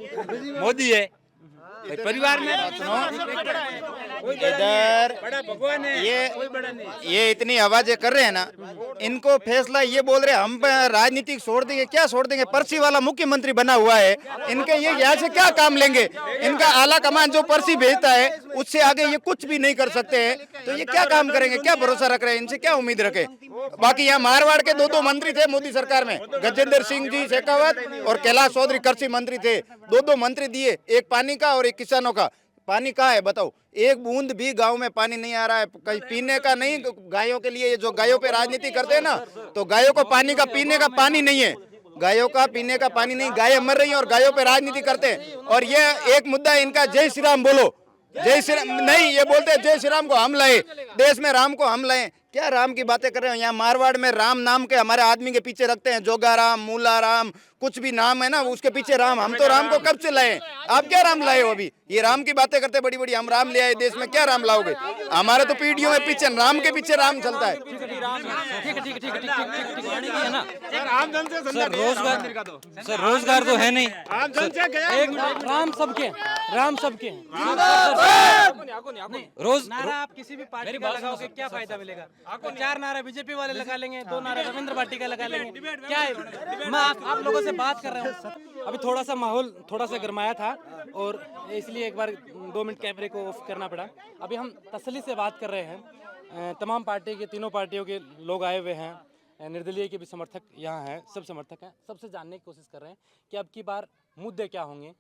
मोदी है परिवार में। इधर बड़ा भगवान है, ये इतनी आवाजें कर रहे हैं ना, इनको फैसला ये बोल रहे हैं हम राजनीतिक छोड़ देंगे। क्या छोड़ देंगे? पर्ची वाला मुख्यमंत्री बना हुआ है, इनके ये यहाँ से क्या काम लेंगे? इनका आला कमान जो पर्ची भेजता है उससे आगे ये कुछ भी नहीं कर सकते हैं, तो ये क्या काम करेंगे? क्या भरोसा रख रहे हैं? इनसे क्या उम्मीद रखे? बाकी यहाँ मारवाड़ के 2 मंत्री थे मोदी सरकार में, गजेंद्र सिंह जी शेखावत और कैलाश चौधरी कृषि मंत्री थे, 2 मंत्री दिए, एक पानी का और एक किसानों का। पानी कहाँ है बताओ? एक बूंद भी गांव में पानी नहीं आ रहा है, कहीं पीने का नहीं। गायों के लिए जो गायों पे राजनीति करते हैं ना, तो गायों को पानी का पीने का पानी नहीं है, गायों का पीने का पानी नहीं, गायें मर रही हैं और गायों पे राजनीति करते हैं। और ये एक मुद्दा है इनका, जय श्री राम बोलो, जय श्री राम नहीं, ये बोलते हैं जय श्री राम को हम लाए, देश में राम को हम लाए। क्या राम की बातें कर रहे हो? यहाँ मारवाड़ में राम नाम के हमारे आदमी के पीछे रखते हैं, जोगा राम, मूला राम, कुछ भी नाम है ना उसके पीछे राम। हम तो राम को कब से लाए? आप क्या राम लाए हो? अभी ये राम की बातें करते बड़ी बड़ी, हम राम ले आए देश में, क्या राम लाओगे? हमारे तो पीढ़ियों में पीछे राम के पीछे राम चलता है। सर रोजगार तो है नहीं। राम सबके राम सबके हैं। रोज नारा आप किसी भी पार्टी का लगाओगे क्या फायदा मिलेगा? 4 नारा बीजेपी वाले लगा लेंगे, 2 नारा रविंद्र पार्टी का लगा लेंगे, क्या है? मैं आप लोगों से बात कर रहा हूँ। अभी थोड़ा सा माहौल थोड़ा सा गरमाया था और इसलिए एक बार 2 मिनट कैमरे को ऑफ करना पड़ा। अभी हम तसल्ली से बात कर रहे हैं। तमाम पार्टी के, तीनों पार्टियों के लोग आए हुए हैं, निर्दलीय के भी समर्थक यहाँ हैं, सब समर्थक हैं। सबसे जानने की कोशिश कर रहे हैं कि अब की बार मुद्दे क्या होंगे,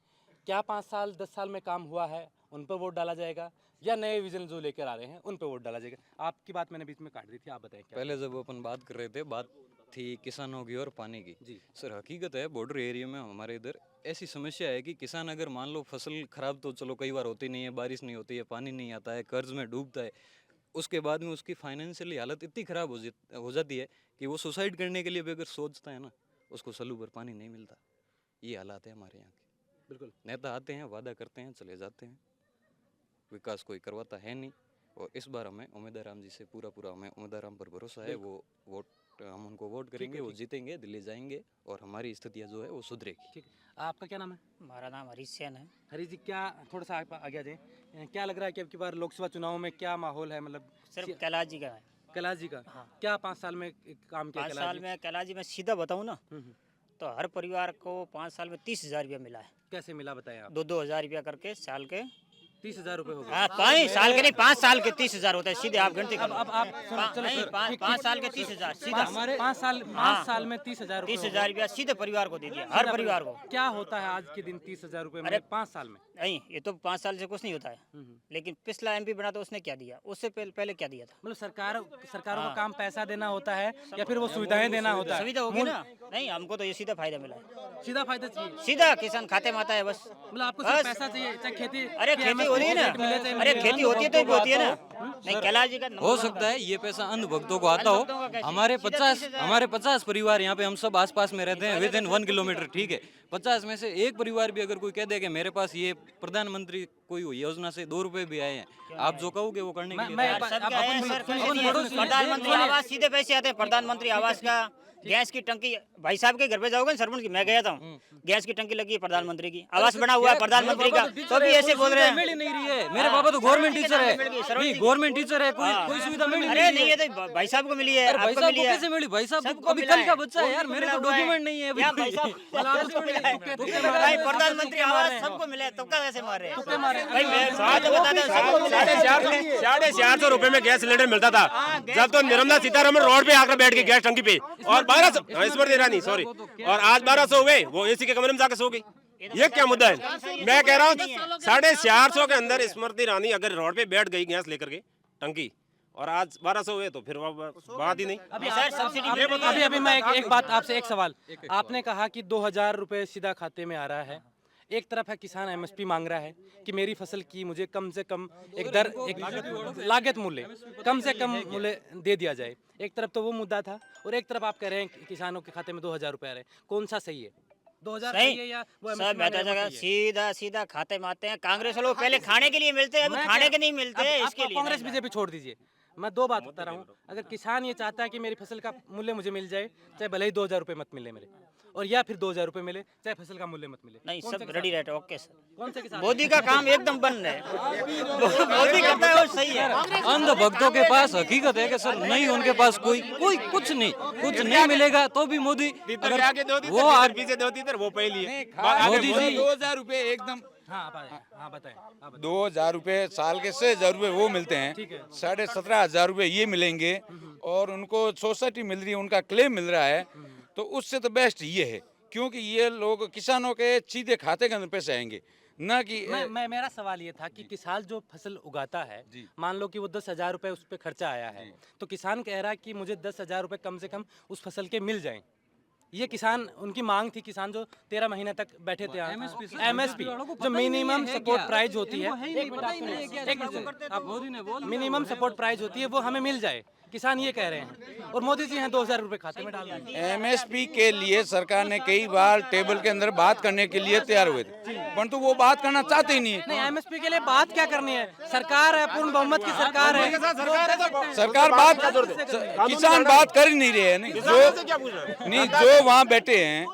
क्या 5 साल 10 साल में काम हुआ है उन पर वोट डाला जाएगा, या नए विजन जो लेकर आ रहे हैं उन पर वोट डाला जाएगा। आपकी बात मैंने बीच में काट दी थी, आप बताएं क्या? पहले जब अपन बात कर रहे थे, बात थी किसानों की और पानी की। जी। सर हकीकत है बॉर्डर एरिया में हमारे इधर ऐसी समस्या है कि किसान अगर मान लो फसल खराब तो चलो कई बार होती नहीं है, बारिश नहीं होती है, पानी नहीं आता है, कर्ज में डूबता है, उसके बाद में उसकी फाइनेंशियली हालत इतनी ख़राब हो जाती है कि वो सुसाइड करने के लिए भी अगर सोचता है ना, उसको सलू पर पानी नहीं मिलता। ये हालात है हमारे यहाँ के। बिल्कुल। नेता आते हैं, वादा करते हैं, चले जाते हैं, विकास कोई करवाता है नहीं। और इस बार हमें उमेदवार राम जी से पूरा हमें उमेदवार राम पर भरोसा है। वो वोट हम उनको वोट करेंगे, वो जीतेंगे, दिल्ली जाएंगे और हमारी स्थितियाँ जो है वो सुधरेगी। ठीक। आपका क्या नाम है? हमारा नाम हरीश सेन है। हरी जी, क्या थोड़ा सा आगे आ जाए, क्या लग रहा है कि अब की बार लोकसभा चुनाव में क्या माहौल है? मतलब सिर्फ कैलाश जी का है। कैलाश जी का हाँ। क्या 5 साल में काम किया? 5 साल में कैलाश जी, मैं सीधा बताऊँ ना, तो हर परिवार को 5 साल में 30,000 रुपया मिला है। कैसे मिला बताएं आप? 2-2 हज़ार रुपया करके साल के। 30,000 रुपए हो गए। हाँ, नहीं साल के नहीं, 5 साल के 30,000 होता है सीधे, आप गिनती करो। अब आप चलो नहीं, 5 साल के 30,000 सीधा। हमारे 5 साल में 30,000 रुपए 30,000 रुपया सीधे परिवार को दे दिया, हर परिवार को। क्या होता है आज के दिन 30,000 रुपए में 5 साल में? नहीं, ये तो 5 साल से कुछ नहीं होता है, लेकिन पिछला MP बना तो उसने क्या दिया, उससे पहले क्या दिया था? मतलब सरकारों का काम पैसा देना होता है या फिर वो सुविधाएं देना होता है? सुविधा होगी ना। नहीं, हमको तो ये सीधा फायदा मिला है, सीधा फायदा चाहिए। सीधा किसान खाते में आता है बस। मतलब आपको सिर्फ पैसा चाहिए, चाहे खेती। अरे खेती होती है ना, अरे खेती होती है तो भी होती है ना। नहीं, कैलाश जी का हो सकता है ये पैसा अंध भक्तों को आता हो। हमारे 50 परिवार यहाँ पे, हम सब आसपास में रहते हैं, विद इन 1 किलोमीटर, ठीक है। 50 में से एक परिवार भी अगर कोई कह दे कि मेरे पास ये प्रधानमंत्री कोई योजना से 2 रुपए भी आए हैं, आप जो कहोगे वो करने के लिए तैयार हैं। प्रधानमंत्री आवास सीधे पैसे आते हैं। प्रधानमंत्री आवास का गैस की टंकी, भाई साहब के घर पे जाओगे सरपंच की, मैं गया था, गैस की टंकी लगी है प्रधानमंत्री की, आवास बना हुआ है प्रधानमंत्री का, तो भी ऐसे बोल रहे हैं मिल ही नहीं रही है। मेरे पापा तो गवर्नमेंट टीचर है, गवर्नमेंट टीचर है, कोई सुविधा मिल ही नहीं अरे रही नहीं, ये तो भाई साहब को मिली है, भाई आपको साहब मिली को है। कैसे मिली? भाई साहब सबको अभी मिला कल का है। बच्चा है यार, मेरे तो डॉक्यूमेंट नहीं है अभी। क्या भाई साहब, भाई प्रधानमंत्री आवास सबको मिला है, तो क्या कैसे मार रहे हैं भाई? मैं बात बताता हूं, 450 रुपए में गैस सिलेंडर मिलता था जब तो निर्मला सीतारमण रोड पे आकर बैठ गई गैस टंकी पे, और 1200 स्मृति ईरानी सॉरी, और आज 1200 हुए, वो एसी के कमरे में जाकर सो गई। ये क्या मुद्दा है? मैं कह रहा हूँ 450 के अंदर स्मृति ईरानी अगर रोड पे बैठ गई गैस लेकर के टंकी, और आज 1200 हुए, तो फिर बात ही नहीं। अभी मैं एक बात आपसे, एक सवाल। आपने कहा कि 2,000 रुपए सीधा खाते में आ रहा है। एक तरफ है किसान MSP मांग रहा है कि मेरी फसल की मुझे कम से कम एक लागत मूल्य कम से कम मूल्य दे दिया जाए। एक तरफ तो वो मुद्दा था, और एक तरफ आप कह रहे हैं कि किसानों के खाते में 2,000 रुपए आ रहे हैं। कौन सा सही है? 2,000 सही है या वो सब बेहतर जगह सीधा खाते में आते हैं। कांग्रेस लोग पहले खाने के लिए मिलते हैं, अभी खाने के नहीं मिलते हैं, इसके लिए। कांग्रेस BJP छोड़ दीजिए, मैं 2 बात बता रहा हूँ। अगर किसान ये चाहता है कि मेरी फसल का मूल्य मुझे मिल जाए, चाहे भले ही 2,000 रुपए मत मिले मेरे, और या फिर 2,000 रुपए मिले, चाहे फसल का मूल्य मत मिले, नहीं, सब रेडी रहते। ओके सर, कौन से किसान? मोदी का काम एकदम बंद है, मोदी करता है वो सही है। अंध भक्तों के पास हकीकत है कि सर नहीं, उनके पास कोई कुछ नहीं मिलेगा तो भी मोदी अगर वो पीछे दो तीतर वो पहली है। मोदी जी 2,000 रुपए एकदम। हाँ बताएं। 2,000 रुपए साल के 6,000 रुपए वो मिलते हैं, 17,500 रुपए ये मिलेंगे, और उनको सोसाइटी मिल रही है, उनका क्लेम मिल रहा है, तो उससे तो बेस्ट ये है, क्योंकि ये लोग किसानों के सीधे खाते के अंदर पैसे आएंगे, ना कि मेरा सवाल ये था कि किसान जो फसल उगाता है, मान लो कि वो 10,000 रुपए उस पर खर्चा आया है, तो किसान कह रहा है कि मुझे 10,000 रुपए कम से कम उस फसल के मिल जाएं। ये किसान, उनकी मांग थी। किसान जो 13 महीने तक बैठे थे, MSP जो मिनिमम सपोर्ट प्राइस होती है, मिनिमम सपोर्ट प्राइस होती है, वो हमें मिल जाए, किसान ये कह रहे हैं, और मोदी जी हैं 2,000 रुपए खाते में डाल रहे हैं। MSP के लिए सरकार ने कई बार टेबल के अंदर बात करने के लिए तैयार हुए थे, परंतु वो बात करना चाहते ही नहीं। नहीं, MSP के लिए बात क्या करनी है? सरकार है, पूर्ण बहुमत की सरकार है, सरकार बात, किसान बात कर ही नहीं रहे हैं। जो वहाँ बैठे हैं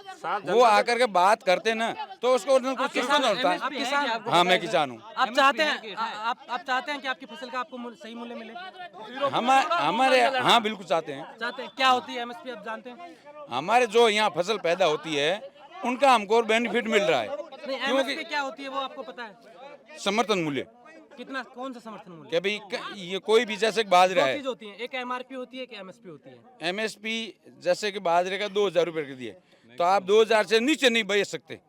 वो आकर के बात करते ना तो उसको कुछ किसान होता आप है। किसान हाँ, मैं किसान हूँ। आप चाहते हैं आप चाहते हैं कि आपकी फसल का आपको सही मूल्य मिले? हमारे हाँ बिल्कुल चाहते हैं। चाहते हैं। क्या होती है एमएसपी आप जानते हैं? हमारे जो यहाँ फसल पैदा होती है उनका हमको बेनिफिट मिल रहा है, नहीं, एमएसपी क्या होती है वो आपको पता है? समर्थन मूल्य। कितना, कौन सा समर्थन मूल्य? कि भाई ये कोई भी जैसे बाजरा दो है, चीज होती है, एक एमआरपी होती है, एक एमएसपी होती है। एमएसपी जैसे कि बाजरे का 2000 रुपए कर दिए तो आप 2000 से नीचे नहीं बेच सकते,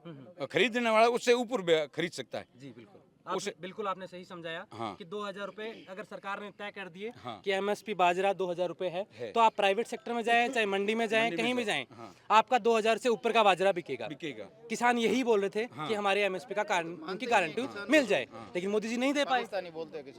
और खरीदने वाला उससे ऊपर खरीद सकता है। जी बिल्कुल, बिल्कुल आपने सही समझाया। हाँ। कि 2000 रुपए अगर सरकार ने तय कर दिए हाँ। कि एमएसपी बाजरा 2000 रुपए है तो आप प्राइवेट सेक्टर में जाएं, चाहे मंडी में जाएं, कहीं भी जाएं, आपका 2000 से ऊपर का बाजरा बिकेगा। किसान यही बोल रहे थे कि हमारे एमएसपी का उनकी गारंटी मिल जाए, लेकिन मोदी जी नहीं दे पाए।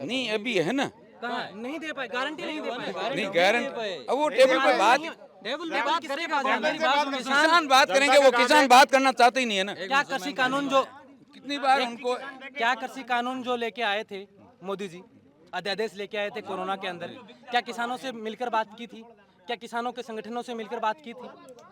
नहीं अभी है ना, कहाँ नहीं दे पाए, गारंटी नहीं दे पाए। नहीं गारंटी, अब वो टेबल पे बात, टेबल पे बात करेगा, मेरी बात सुनो। किसान बात करेंगे, वो किसान बात करना चाहते ही नहीं है ना। क्या कृषि कानून जो कितनी बार उनको, क्या कृषि कानून जो लेके आए थे मोदी जी, अध्यादेश लेके आए थे कोरोना के अंदर, क्या किसानों से मिलकर बात की थी? क्या किसानों के संगठनों से मिलकर बात की थी?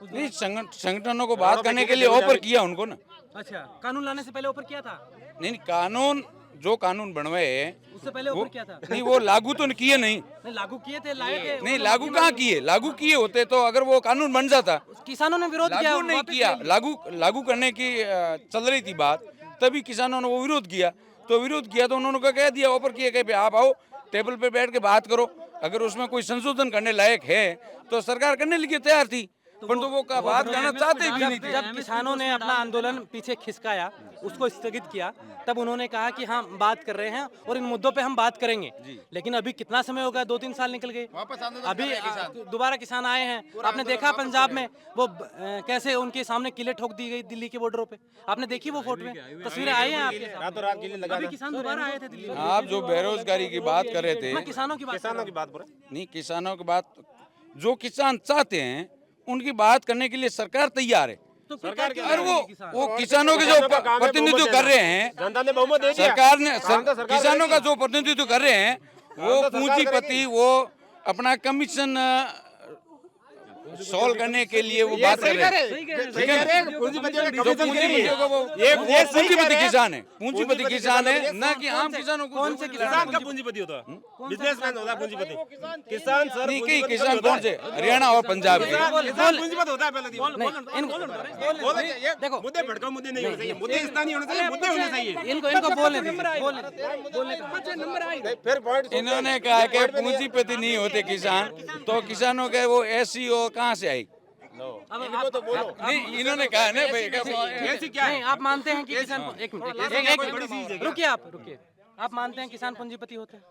नहीं संगठनों को बात करने के लिए ऑफर किया उनको ना। अच्छा, कानून लाने से पहले ऑफर किया था? नहीं कानून, जो कानून बनवाए उससे पहले ऑफर किया था? नहीं वो लागू तो किए नहीं। नहीं लागू किए थे, लाए थे। नहीं लागू कहाँ किए, लागू किए होते तो अगर वो कानून बन जाता। किसानों ने विरोध किया, लागू नहीं किया, लागू करने की चल रही थी बात, तभी किसानों ने वो विरोध किया। तो विरोध किया तो उन्होंने कह दिया, ऑफर किया कि आप आओ टेबल पे बैठ के बात करो, अगर उसमें कोई संशोधन करने लायक है तो सरकार करने के लिए तैयार थी, परंतु वो बात करना चाहते भी नहीं थे। जब किसानों ने अपना आंदोलन पीछे खिसकाया, उसको स्थगित किया, तब उन्होंने कहा कि हम बात कर रहे हैं और इन मुद्दों पे हम बात करेंगे। लेकिन अभी कितना समय हो गया, 2-3 साल निकल गए, अभी दोबारा किसान आए हैं। आपने देखा पंजाब में वो कैसे उनके सामने किले ठोक दी गई दिल्ली के बॉर्डरों पे, आपने देखी वो फोटो में, तस्वीरें आई हैं आपके सामने। अभी किसान दोबारा आए थे दिल्ली में। आप जो बेरोजगारी की बात कर रहे थे, मैं किसानों की बात नहीं किसानों की बात, जो किसान चाहते हैं उनकी बात करने के लिए सरकार तैयार है। तो सरकार और वो किसानों के जो प्रतिनिधित्व कर रहे हैं, सरकार ने किसानों का जो प्रतिनिधित्व कर रहे हैं, वो पूंजीपति, वो अपना कमीशन सॉल्व करने के लिए वो बात कर रहे हैं। ठीक है, जो पूंजीपति किसान है, पूंजीपति किसान है, न कि आम किसानों को। कौन से किसान का पूंजीपति होता है, बिजनेसमैन होता है पूंजीपति। किसान सर नहीं, कई किसान कौन से, हरियाणा और पंजाब के पूंजीपति होता है पहले। देखो मुद्दे भड़काऊ मुद्दे नहीं होने चाहिए, मुद्दे इस तरह नहीं होने चाहिए, मुद्दे होने चाहिए। इनको बोलने दीजिए। फिर इन्होंने कहा कि पूंजीपति नहीं होते किसान, तो किसानों के वो एससीओ कहाँ से आई? नहीं इन्होंने कहा ना भाई, नहीं आप मानते हैं कि किसान, एक मिनट रुकिए, आप रुकिए, आप मानते हैं किसान पूंजीपति होते हैं?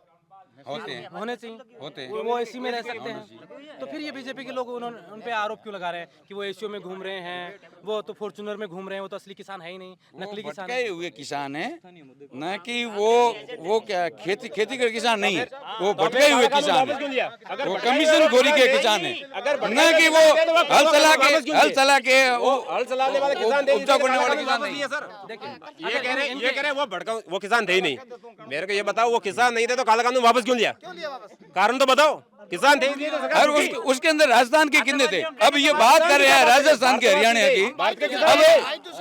होते हैं, होने चाहिए, होते हैं। वो एसी में रह सकते हैं, तो फिर ये बीजेपी के लोग उन पे आरोप क्यों लगा रहे हैं कि वो एसीओ में घूम रहे हैं, वो तो फॉर्च्यूनर में घूम रहे हैं, वो तो असली किसान है ही नहीं, नकली किसान है। भटके हुए किसान है, न कि वो क्या खेती के किसान नहीं है, वो भटके हुए किसान है, वो कमीशन खोरी के किसान है, न कि वो हल चला के उपजा करने वाले किसान नहीं है। ये कह रहे वो भड़काऊ, वो किसान थे ही नहीं। मेरे को ये बताओ, वो किसान नहीं थे तो काला कानून वापस क्यों लिया? कारण तो बताओ, किसान थे इसलिए तो सरकार और उसके अंदर राजस्थान के कितने थे? अब ये बात कर रहे हैं राजस्थान के, हरियाणा की, अब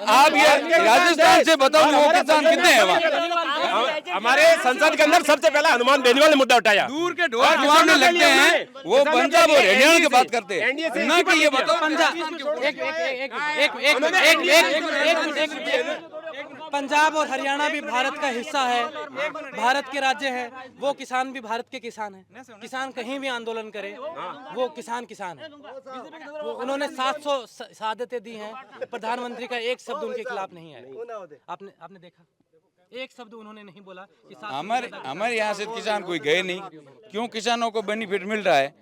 आप ये राजस्थान से बताओ वो किसान कितने हैं वहाँ? हमारे संसद के अंदर सबसे पहला हनुमान बेनीवाल ने मुद्दा उठाया। दूर के ढोल जुआने लगते हैं, वो पंजाब और हरियाणा की बात करते हैं, न कि ये बताओ पंजाब और हरियाणा भी भारत का हिस्सा है, भारत के राज्य है, वो किसान भी भारत के किसान है। किसान कहीं भी आंदोलन करे, वो किसान है। उन्होंने 700 शहादतें दी हैं, प्रधानमंत्री का एक शब्द उनके खिलाफ नहीं है। आपने देखा, एक शब्द उन्होंने नहीं बोला कि हमारे यहाँ से किसान कोई गए नहीं। क्यों? किसानों को बेनिफिट मिल रहा है,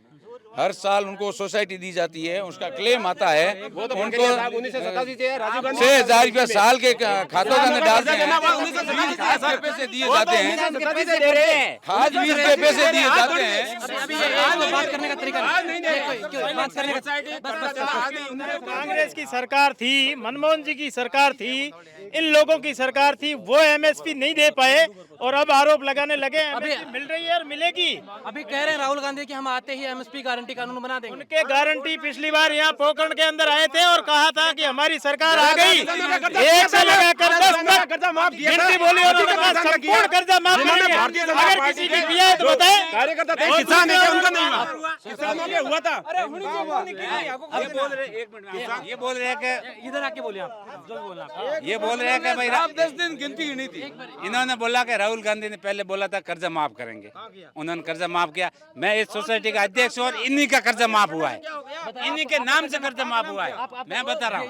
हर साल उनको सोसाइटी दी जाती है, उसका क्लेम आता है, उनको 6,000 रुपया साल के खातों के अंदर डालते हैं, पैसे दिए जाते हैं, खाद बीज के पैसे दिए जाते हैं। बात करने का तरीका कांग्रेस की सरकार थी, मनमोहन जी की सरकार थी, इन लोगों की सरकार थी, वो एमएसपी नहीं दे पाए और अब आरोप लगाने लगे मिल रही है और मिलेगी। अभी कह रहे हैं राहुल गांधी कि हम आते ही एमएसपी गारंटी गारंटी कानून बना देंगे। उनके गारंटी पिछली बार यहाँ पोखरण के अंदर आए थे और कहा था कि हमारी सरकार आ गई, एक से लगाकर 10 तक कर्जा माफ किया गिनती बोली और उन्होंने कहा संपूर्ण कर्जा माफ करेंगे। अगर किसी की किया है तो बताएं। कार्यकर्ता थे, किसान है, उनका नहीं हुआ, किसानों के हुआ था। ये बोल रहे हैं कि इधर आके बोलिए आप, जो भी बोलना आप। ये बोल रहे हैं कि भाई 10 दिन गिनती गिनी थी। इन्होंने बोला कि राहुल गांधी ने पहले बोला था कर्जा माफ करेंगे, उन्होंने कर्जा माफ किया। मैं इस सोसाइटी का अध्यक्ष हूं और इन्हीं का कर्जा माफ हुआ है, इन्हीं के नाम से कर्जा माफ हुआ है। मैं बता रहा हूँ,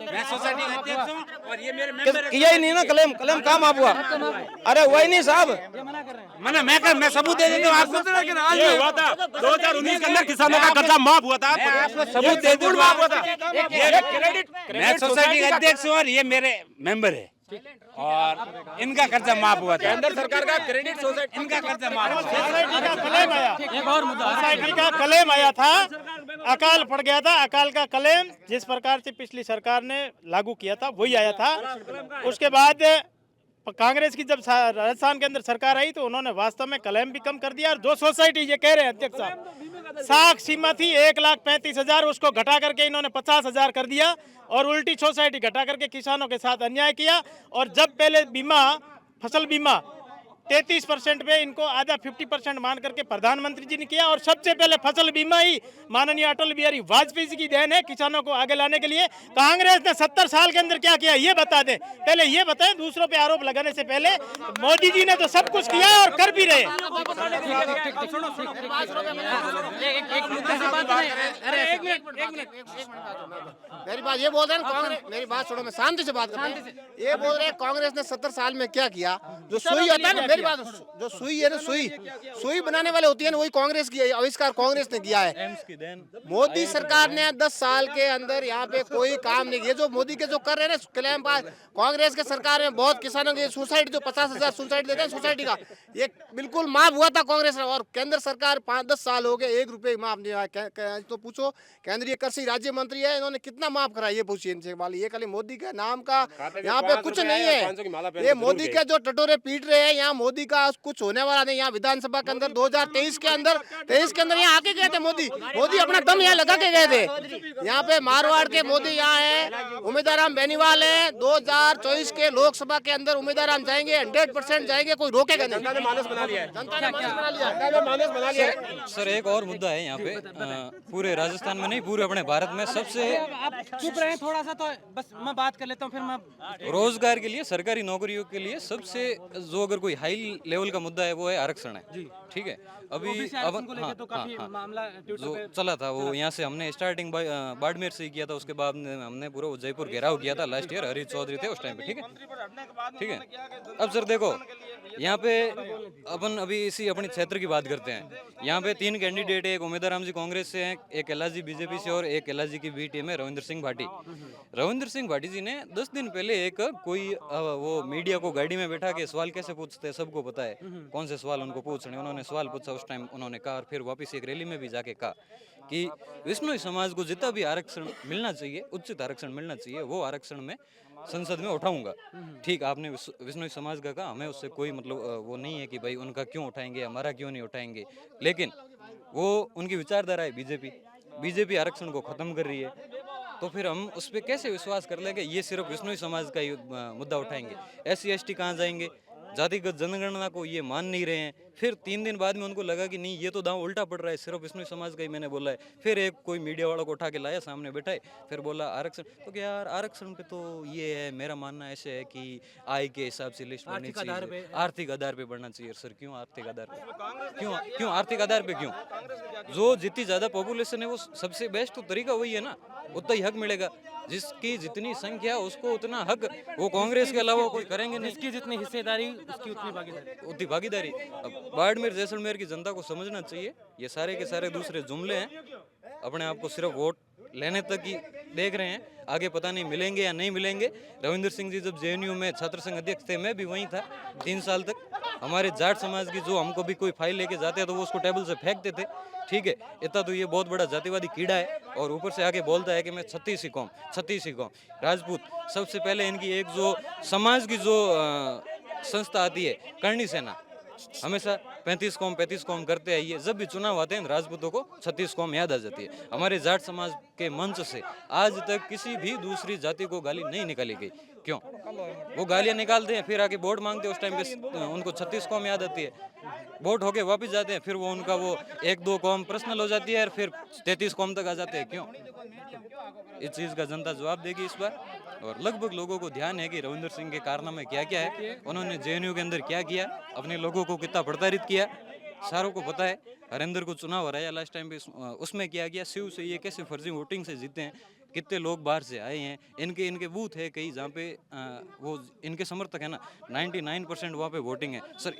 मैं सोसाइटी का अध्यक्ष हूँ और ये मेरे मेंबर है। किया ही नहीं ना, क्लेम कहाँ माफ हुआ? अरे वही नहीं साहब, मैं सबूत दे देता हूँ आपको। ये हुआ था 2019 के अंदर किसानों का कर्जा माफ हुआ था। मैं आपको सबूत दे दूँ। मैं सोसाइटी का अध्यक्ष हूँ और ये मेरे मेंबर है और इनका कर्जा माफ हुआ था। केंद्र सरकार का क्रेडिट सोसाइटी, इनका कर्जा माफ हुआ। सोसाइटी का क्लेम आया, एक और मुद्दा, सोसाइटी का क्लेम आया था, अकाल पड़ गया था। अकाल का क्लेम जिस प्रकार से पिछली सरकार ने लागू किया था वही आया था। उसके बाद कांग्रेस की जब राजस्थान के अंदर सरकार आई तो उन्होंने वास्तव में क्लेम भी कम कर दिया। और जो सोसाइटी ये कह रहे हैं अध्यक्ष साहब, साख सीमा थी 1,35,000, उसको घटा करके इन्होंने 50,000 कर दिया और उल्टी सोसाइटी घटा करके किसानों के साथ अन्याय किया। और जब पहले बीमा, फसल बीमा 33% पे इनको आधा 50% मान करके प्रधानमंत्री जी ने किया। और सबसे पहले फसल बीमा ही माननीय अटल बिहारी वाजपेयी जी की देन है किसानों को आगे लाने के लिए। कांग्रेस ने 70 साल के अंदर क्या किया ये बता दें, पहले ये बताएं। दूसरों पे आरोप लगाने से पहले मोदी जी ने तो सब कुछ किया और कर भी रहे। मेरी बात ये बोल रहे हैं कांग्रेस, मेरी बात छोड़ो, मैं शांति से बात कर रहा हूं। ये बोल रहे हैं कांग्रेस ने 70 साल में क्या किया? जो सुई होता है ना, मेरी बात, जो सुई है ना, सुई बनाने वाले होती है ना, वही कांग्रेस की आविष्कार कांग्रेस ने किया है। मोदी सरकार ने 10 साल के अंदर यहाँ पे कोई काम नहीं किया। जो मोदी के जो कर रहे हैं ना क्लेम पास, कांग्रेस के सरकार में बहुत किसानों की सुसाइड, जो 50,000 सुसाइड देते हैं सोसाइटी का, ये बिल्कुल माफ हुआ था कांग्रेस ने। और केंद्र सरकार 5-10 साल हो गए, 1 रुपये माफ नहीं हुआ। तो पूछो केंद्रीय कृषि राज्य मंत्री है, इन्होंने कितना माफ करा ये पूछिए इनसे। वाली ये खाली मोदी के नाम का यहाँ पे कुछ नहीं है। ये मोदी के जो टटोरे पीट रहे हैं, यहाँ मोदी का कुछ होने वाला नहीं। यहाँ विधानसभा के अंदर 2023 के अंदर यहाँ आके गए थे मोदी अपना दम यहाँ लगा के गए थे। यहाँ पे मारवाड़ के मोदी यहाँ है, उम्मीदवार बेनीवाल है। 2024 के लोकसभा के अंदर उम्मीदवार हम जाएंगे, 100% जाएंगे, कोई रोकेगा नहीं। जनता ने मानस बना लिया। सर एक और मुद्दा है यहाँ पे, पूरे राजस्थान में नहीं, पूरे अपने भारत में सबसे, आप चुप रहे थोड़ा सा, तो बस मैं बात कर लेता हूँ, फिर मैं रोजगार के लिए, सरकारी नौकरियों के लिए सबसे जो अगर कोई हाई लेवल का मुद्दा है वो है आरक्षण है। ठीक है, अभी तो काफी मामला जो चला था वो यहाँ से हमने स्टार्टिंग बाड़मेर से ही किया था, उसके बाद हमने पूरा जयपुर घेराव किया था लास्ट ईयर, हरीश चौधरी थे उस टाइम पे। ठीक है। अब सर देखो यहाँ पे अपन अभी इसी अपने क्षेत्र की बात करते हैं। यहाँ पे 3 कैंडिडेट है, एक उम्मीदवार राम जी कांग्रेस से हैं, एक कैलाश जी बीजेपी से और एक कैलाश जी की बी टीम है रविंद्र सिंह भाटी। रविंद्र सिंह भाटी जी ने 10 दिन पहले एक कोई वो मीडिया को गाड़ी में बैठा के सवाल कैसे पूछते हैं सबको पता है, कौन से सवाल उनको पूछ रहे हैं, उन्होंने सवाल पूछा, उस टाइम उन्होंने कहा, और फिर वापस एक रैली में भी जाके कहा कि विष्णु समाज को जितना भी आरक्षण मिलना चाहिए, उचित आरक्षण मिलना चाहिए, वो आरक्षण में संसद में उठाऊंगा। ठीक, आपने विष्णु समाज का कहा, हमें उससे कोई मतलब वो नहीं है कि भाई उनका क्यों उठाएंगे, हमारा क्यों नहीं उठाएंगे, लेकिन वो उनकी विचारधारा है। बीजेपी आरक्षण को खत्म कर रही है, तो फिर हम उस पर कैसे विश्वास कर लेंगे? ये सिर्फ विष्णु समाज का ही मुद्दा उठाएंगे, SC/ST कहाँ जाएंगे? जातिगत जनगणना को ये मान नहीं रहे हैं। फिर 3 दिन बाद में उनको लगा कि नहीं, ये तो दांव उल्टा पड़ रहा है, सिर्फ विष्णु समाज का ही मैंने बोला है। फिर एक कोई मीडिया वाला को उठा के लाया, सामने बैठाए, फिर बोला आरक्षण। तो क्या यार, आरक्षण पे तो ये है, मेरा मानना ऐसे है कि आय के हिसाब से लिस्ट बननी चाहिए, आर्थिक आधार पे बढ़ना चाहिए। सर क्यों आर्थिक आधार पे? क्यों आर्थिक आधार पे क्यों? जो जितनी ज्यादा पॉपुलेशन है वो सबसे बेस्ट तो तरीका वही है ना, उतना ही हक मिलेगा। जिसकी जितनी संख्या उसको उतना हक, वो कांग्रेस के अलावा कोई करेंगे नहीं। जिसकी जितनी हिस्सेदारी उसकी उतनी भागीदारी। अब बाड़मेर जैसलमेर की जनता को समझना चाहिए, ये सारे के सारे दूसरे जुमले हैं, अपने आप को सिर्फ वोट लेने तक ही देख रहे हैं, आगे पता नहीं मिलेंगे या नहीं मिलेंगे। रविंद्र सिंह जी जब JNU में छात्र संघ अध्यक्ष थे, मैं भी वहीं था 3 साल तक। हमारे जाट समाज की जो हमको भी कोई फाइल लेके जाते हैं तो वो उसको टेबल से फेंकते थे। ठीक है, इतना तो ये बहुत बड़ा जातिवादी कीड़ा है, और ऊपर से आके बोलता है कि मैं छत्तीसी कौम राजपूत। सबसे पहले इनकी एक जो समाज की जो संस्था आती है, करणी सेना, हमेशा 35 कौम करते आइए, जब भी चुनाव आते हैं राजपूतों को 36 कौम याद आ जाती है। हमारे जाट समाज के मंच से आज तक किसी भी दूसरी जाति को गाली नहीं निकाली गई। क्यों? वो गालियां निकालते हैं, फिर आके वोट मांगते हैं, उस टाइम पे उनको 36 कौम याद आती है, वोट होके वापस जाते हैं, फिर वो उनका वो 1-2 कौम पर्सनल हो जाती है और फिर 33 कौम तक आ जाते हैं। क्यों? इस चीज़ का जनता जवाब देगी इस बार। और लगभग लोगों को ध्यान है कि रविंद्र सिंह के कारनामे क्या क्या है, उन्होंने जेएनयू के अंदर क्या किया, अपने लोगों को कितना प्रताड़ित किया, सारों को पता है। हरिंदर को चुनाव हराया लास्ट टाइम पे, उसमें क्या किया, शिव से ये कैसे फर्जी वोटिंग से जीते हैं, कितने लोग बाहर से आए हैं, इनके बूथ है कई जहाँ पे वो इनके समर्थक है ना, 99% वहाँ पे वोटिंग है। सर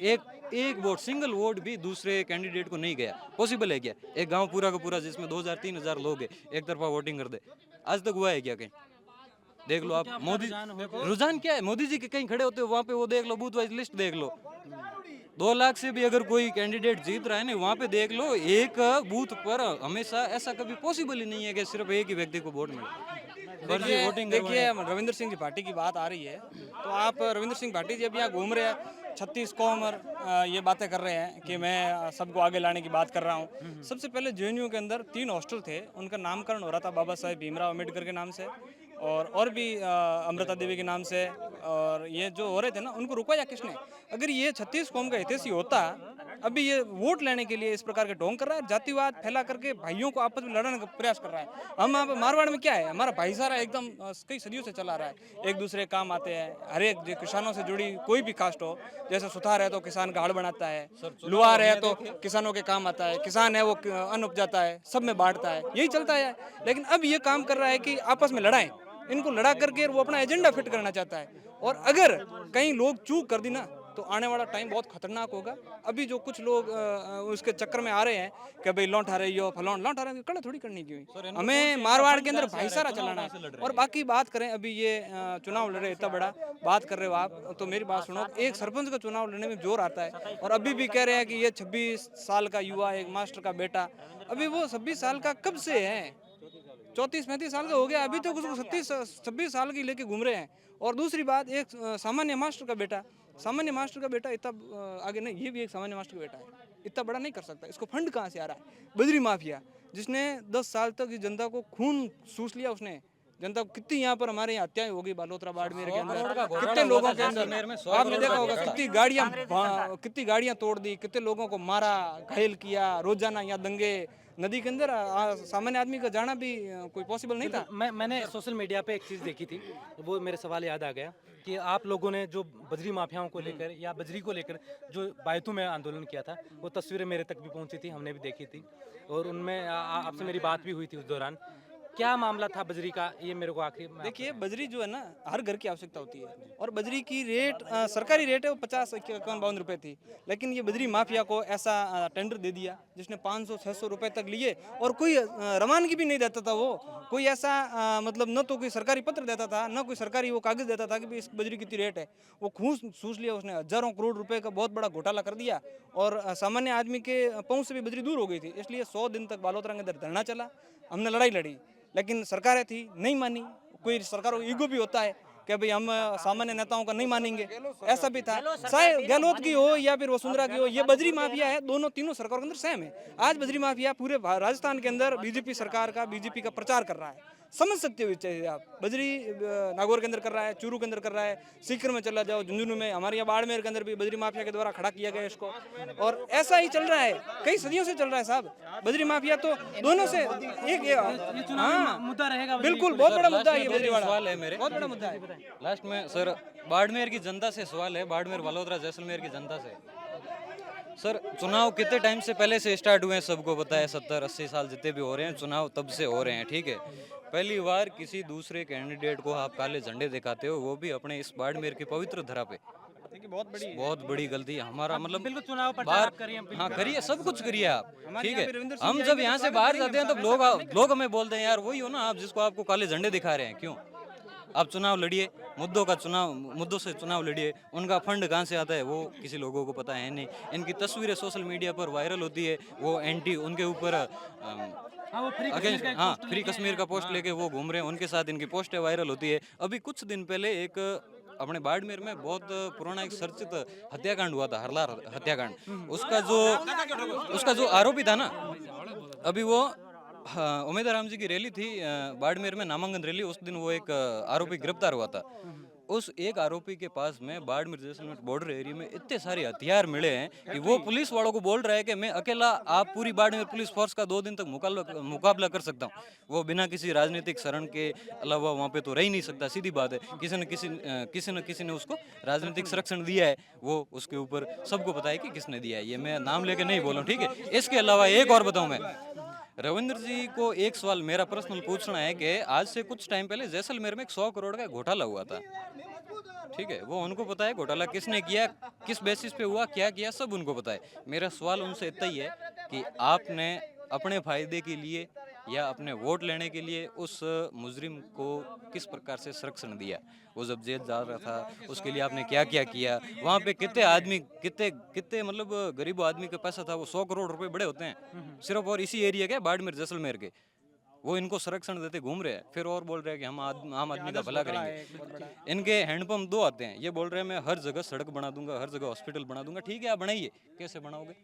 एक वोट, सिंगल वोट भी दूसरे कैंडिडेट को नहीं गया। पॉसिबल है क्या? एक गांव पूरा का पूरा जिसमें 2000-3000 लोग है, एक तरफा वोटिंग कर दे? आज तक हुआ है क्या कहीं? देख लो आप, मोदी रुझान क्या है, मोदी जी के कहीं खड़े होते हो वहाँ पे वो देख लो, बूथ वाइज लिस्ट देख लो, 2 लाख से भी अगर कोई कैंडिडेट जीत रहा है ना, वहाँ पे देख लो एक बूथ पर हमेशा ऐसा कभी पॉसिबल ही नहीं है कि सिर्फ एक ही व्यक्ति को वोट मिले। फर्जी वोटिंग देखिए रविंद्र सिंह जी भाटी की बात आ रही है, तो आप रविंद्र सिंह भाटी जी अभी यहाँ घूम रहे हैं, 36 कौम और ये बातें कर रहे हैं कि मैं सबको आगे लाने की बात कर रहा हूँ। सबसे पहले जेएनयू के अंदर 3 हॉस्टल थे, उनका नामकरण हो रहा था बाबा साहेब भीमराव अम्बेडकर के नाम से और भी अमृता देवी के नाम से, और ये जो हो रहे थे ना उनको रुकवाया किसने? अगर ये 36 कौम का हितैषी होता, अभी ये वोट लेने के लिए इस प्रकार के ढोंग कर रहा है, जातिवाद फैला करके भाइयों को आपस में लड़ाने का प्रयास कर रहा है। हम यहाँ पे मारवाड़ में क्या है, हमारा भाईचारा एकदम कई सदियों से चला रहा है, एक दूसरे काम आते हैं, हर एक जो किसानों से जुड़ी कोई भी कास्ट हो, जैसे सुथार है तो किसान का हड़ बनाता है, लुहार है तो किसानों के काम आता है, किसान है वो अन्न उपजाता है, सब में बांटता है, यही चलता है। लेकिन अब ये काम कर रहा है कि आपस में लड़ाएं, इनको लड़ा करके वो अपना एजेंडा फिट करना चाहता है। और अगर कहीं लोग चूक कर दी ना तो आने वाला टाइम बहुत खतरनाक होगा। अभी जो कुछ लोग उसके चक्कर में आ रहे हैं कि भाई लौट आ रही हो, फलौन लौट आ रहे हो, कड़ा थोड़ी करनी की हुई, हमें मारवाड़ के अंदर भाईचारा चलाना है। और बाकी बात करें, अभी ये चुनाव लड़ रहे, इतना बड़ा बात कर रहे हो आप, तो मेरी बात सुनो, एक सरपंच का चुनाव लड़ने में जोर आता है, और अभी भी कह रहे हैं कि ये 26 साल का युवा, एक मास्टर का बेटा, अभी वो 26 साल का कब से है, 34-35 साल का हो गया, अभी तक उसको 26 साल की लेके घूम रहे हैं। और दूसरी बात, एक सामान्य मास्टर का बेटा, इतना आगे नहीं, ये भी एक सामान्य मास्टर का बेटा है, इतना बड़ा नहीं कर सकता। इसको फंड कहाँ से आ रहा है? बजरी माफिया, जिसने 10 साल तक इस जनता को खून सूस लिया, उसने जनता को कितनी यहाँ पर हमारे यहाँ हत्याएं होगी, बालोतरा बाड़मेर के अंदर कितने लोगों के अंदर आपने देखा होगा, कितनी गाड़ियां तोड़ दी, कितने लोगों को मारा, घायल किया, रोजाना यहाँ दंगे, नदी के अंदर सामान्य आदमी का जाना भी कोई पॉसिबल नहीं था। मैंने सोशल मीडिया पे एक चीज़ देखी थी, वो मेरे सवाल याद आ गया कि आप लोगों ने जो बजरी माफियाओं को लेकर या बजरी को लेकर जो बायतू में आंदोलन किया था, वो तस्वीरें मेरे तक भी पहुंची थी, हमने भी देखी थी, और उनमें आपसे मेरी बात भी हुई थी उस दौरान। क्या मामला था बजरी का, ये मेरे को आखिर देखिए, बजरी जो है ना, हर घर की आवश्यकता होती है, और बजरी की रेट सरकारी रेट है वो 50-51-52 रुपए थी, लेकिन ये बजरी माफिया को ऐसा टेंडर दे दिया जिसने 500-600 रुपए तक लिए, और कोई रवानगी भी नहीं देता था, वो कोई ऐसा मतलब न तो कोई सरकारी पत्र देता था, न कोई सरकारी वो कागज देता था कि इस बजरी कितनी रेट है। वो खूस सूस लिया उसने, हजारों करोड़ रुपए का बहुत बड़ा घोटाला कर दिया, और सामान्य आदमी के पहुंच से भी बजरी दूर हो गई थी। इसलिए 100 दिन तक बालोतरा के अंदर धरना चला, हमने लड़ाई लड़ी, लेकिन सरकारें थी नहीं मानी। कोई सरकारों को ईगो भी होता है कि भाई हम सामान्य नेताओं का नहीं मानेंगे, ऐसा भी था, चाहे गहलोत की हो या फिर वसुंधरा की हो। ये बजरी माफिया है, दोनों तीनों सरकारों के अंदर सेम है। आज बजरी माफिया पूरे राजस्थान के अंदर बीजेपी सरकार का, बीजेपी का प्रचार कर रहा है, समझ सकते हो चाहिए आप। बजरी नागौर के अंदर कर रहा है, चूरू के अंदर कर रहा है, सीकर में चला जाओ, झुंझुनू में, हमारे यहाँ बाड़मेर के अंदर भी बजरी माफिया के द्वारा खड़ा किया गया इसको, और ऐसा ही चल रहा है, कई सदियों से चल रहा है साहब। बजरी माफिया तो दोनों से एक मुद्दा रहेगा, बिल्कुल बहुत बड़ा मुद्दा है ये बजरी वाला, सवाल है मेरे, बहुत बड़ा मुद्दा है। लास्ट में सर, बाड़मेर की जनता से सवाल है, बाड़मेर, बालोतरा, जैसलमेर की जनता से। सर, चुनाव कितने टाइम से पहले से स्टार्ट हुए हैं, सबको पता है, 70-80 साल जितने भी हो रहे हैं चुनाव तब से हो रहे हैं, ठीक है। पहली बार किसी दूसरे कैंडिडेट को आप काले झंडे दिखाते हो, वो भी अपने इस बाड़मेर की पवित्र धरा पे। बहुत बड़ी गलती है हमारा, मतलब बिल्कुल चुनाव बाहर, हाँ करिए, सब कुछ करिए आप, ठीक है। हम जब यहाँ से बाहर जाते हैं तब लोग हमें बोलते हैं, यार वही हो ना आप जिसको आपको काले झंडे दिखा रहे हैं, क्यों? आप चुनाव लड़िए, मुद्दों से चुनाव लड़िए। उनका फंड कहाँ से आता है वो किसी लोगों को पता है नहीं। इनकी तस्वीरें सोशल मीडिया पर वायरल होती है, वो एंटी, उनके ऊपर फ्री कश्मीर का पोस्ट लेके वो घूम रहे हैं, उनके साथ इनकी पोस्टें वायरल होती है। अभी कुछ दिन पहले एक अपने बाड़मेर में बहुत पुराना एक चर्चित हत्याकांड हुआ था, हरलार हत्याकांड। उसका जो आरोपी था ना, अभी वो उमेदवार राम जी की रैली थी बाड़मेर में, नामांकन रैली, उस दिन वो एक आरोपी गिरफ्तार हुआ था। उस एक आरोपी के पास में बाड़मेर जैसलमेर बॉर्डर एरिया में इतने सारे हथियार मिले हैं कि वो पुलिस वालों को बोल रहा है कि मैं अकेला आप पूरी बाड़मेर पुलिस फोर्स का 2 दिन तक मुकाबला कर सकता हूँ। वो बिना किसी राजनीतिक शरण के अलावा वहाँ पे तो रह ही नहीं सकता, सीधी बात है। किसी न किसी ने उसको राजनीतिक संरक्षण दिया है, वो उसके ऊपर सबको पता है कि किसने दिया है। ये मैं नाम लेके नहीं बोल रहा हूँ, ठीक है। इसके अलावा एक और बताऊँ मैं, रविंद्र जी को एक सवाल मेरा पर्सनल पूछना है कि आज से कुछ टाइम पहले जैसलमेर में एक 100 करोड़ का घोटाला हुआ था, ठीक है। वो उनको पता है घोटाला किसने किया, किस बेसिस पे हुआ, क्या किया, सब उनको पता है। मेरा सवाल उनसे इतना ही है कि आपने अपने फायदे के लिए या अपने वोट लेने के लिए उस मुजरिम को किस प्रकार से संरक्षण दिया। वो जब जेल जा रहा था उसके लिए आपने क्या क्या किया। वहाँ पे कितने आदमी, कितने मतलब गरीब आदमी के पैसा था, वो 100 करोड़ रुपए बड़े होते हैं सिर्फ, और इसी एरिया के बाड़मेर जैसलमेर के, वो इनको संरक्षण देते घूम रहे हैं। फिर और बोल रहे हैं कि हम आम आदमी का भला करेंगे। इनके हैंडपंप 2 आते हैं, ये बोल रहे हैं मैं हर जगह सड़क बना दूंगा, हर जगह हॉस्पिटल बना दूंगा। ठीक है, आप बनाइए, कैसे बनाओगे?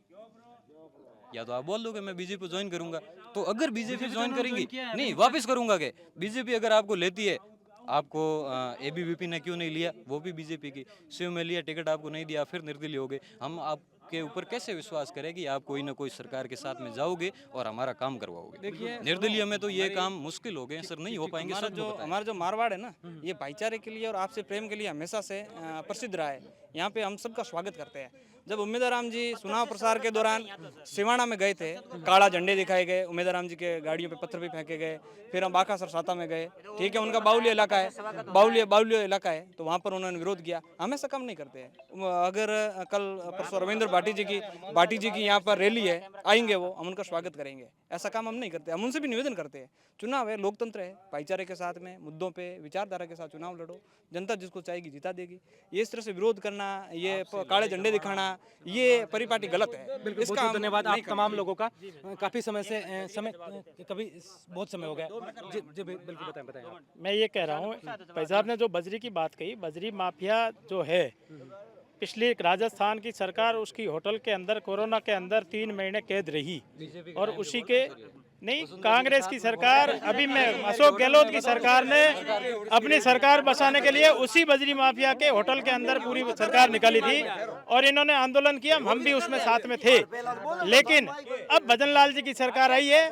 या तो आप बोल दोगे मैं बीजेपी ज्वाइन करूंगा, तो अगर बीजेपी ज्वाइन करेंगी, नहीं वापस करूंगा के बीजेपी अगर आपको लेती है, आपको एबीवीपी ने क्यों नहीं लिया, वो भी बीजेपी की, शिव में लिया, टिकट आपको नहीं दिया, फिर निर्दलीय हो गए। हम आपके ऊपर कैसे विश्वास करें कि आप कोई ना कोई सरकार के साथ में जाओगे और हमारा काम करवाओगे? देखिए, निर्दलीय में तो ये काम मुश्किल हो गए सर, नहीं हो पाएंगे। हमारा जो मारवाड़ है ना, ये भाईचारे के लिए और आपसे प्रेम के लिए हमेशा से प्रसिद्ध रहा है। यहाँ पे हम सबका स्वागत करते हैं। जब उमेदवार राम जी चुनाव प्रचार के दौरान सिवाना में गए थे, काला झंडे दिखाए गए, उमेदवार राम जी के गाड़ियों पे पत्थर भी फेंके गए। फिर हम बाका सरसाता में गए, ठीक है, उनका बाउली इलाका है, बाउली इलाका है, तो वहाँ पर उन्होंने विरोध किया। हमेशा कम नहीं करते हैं। अगर कल परसों रविंद्र भाटी जी की यहाँ पर रैली है, आएंगे वो, हम उनका स्वागत करेंगे। ऐसा काम हम नहीं करते। हम उनसे भी निवेदन करते हैं, चुनाव है, लोकतंत्र है, भाईचारे के साथ में मुद्दों पे विचारधारा के साथ चुनाव लड़ो, जनता जिसको चाहेगी जिता देगी। ये इस तरह से विरोध करना, ये काले झंडे दिखाना, ये परिपाटी गलत है। इसका बहुत धन्यवाद आप तमाम लोगों का। काफी समय से कभी बहुत समय हो गया जी बिल्कुल बताएं आप। मैं ये कह रहा हूँ, भाई साहब ने जो बजरी की बात कही, बजरी माफिया जो है, पिछली राजस्थान की सरकार उसकी होटल के अंदर कोरोना के अंदर 3 महीने कैद रही, और उसी के नहीं, कांग्रेस की सरकार, अभी मैं अशोक गहलोत की सरकार ने अपनी सरकार बसाने के लिए उसी बजरी माफिया के होटल के अंदर पूरी सरकार निकाली थी, और इन्होंने आंदोलन किया, हम भी उसमें साथ में थे। लेकिन अब भजन लाल जी की सरकार आई है,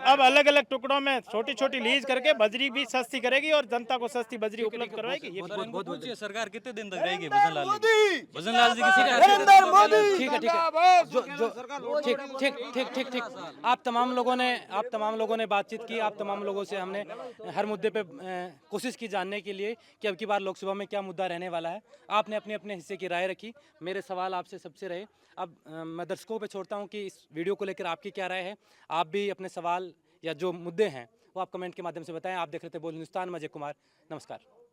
अब अलग अलग टुकड़ों में छोटी छोटी लीज करके बजरी भी सस्ती करेगी और जनता को सस्ती बजरी उपलब्ध करवाएगी। ये बहुत सरकार कितने दिन तक रहेगी? भजन लाल जी की सरकार। ठीक है, ठीक। आप तमाम लोगों ने बातचीत की, आप तमाम लोगों से हमने हर मुद्दे पे कोशिश की जानने के लिए कि अब की बार लोकसभा में क्या मुद्दा रहने वाला है। आपने अपने अपने हिस्से की राय रखी। मेरे सवाल आपसे सबसे रहे। अब मैं दर्शकों पे छोड़ता हूं कि इस वीडियो को लेकर आपकी क्या राय है। आप भी अपने सवाल या जो मुद्दे हैं वो आप कमेंट के माध्यम से बताएं। आप देख रहे थे बोल हिंदुस्तान, मैं अजय कुमार, नमस्कार।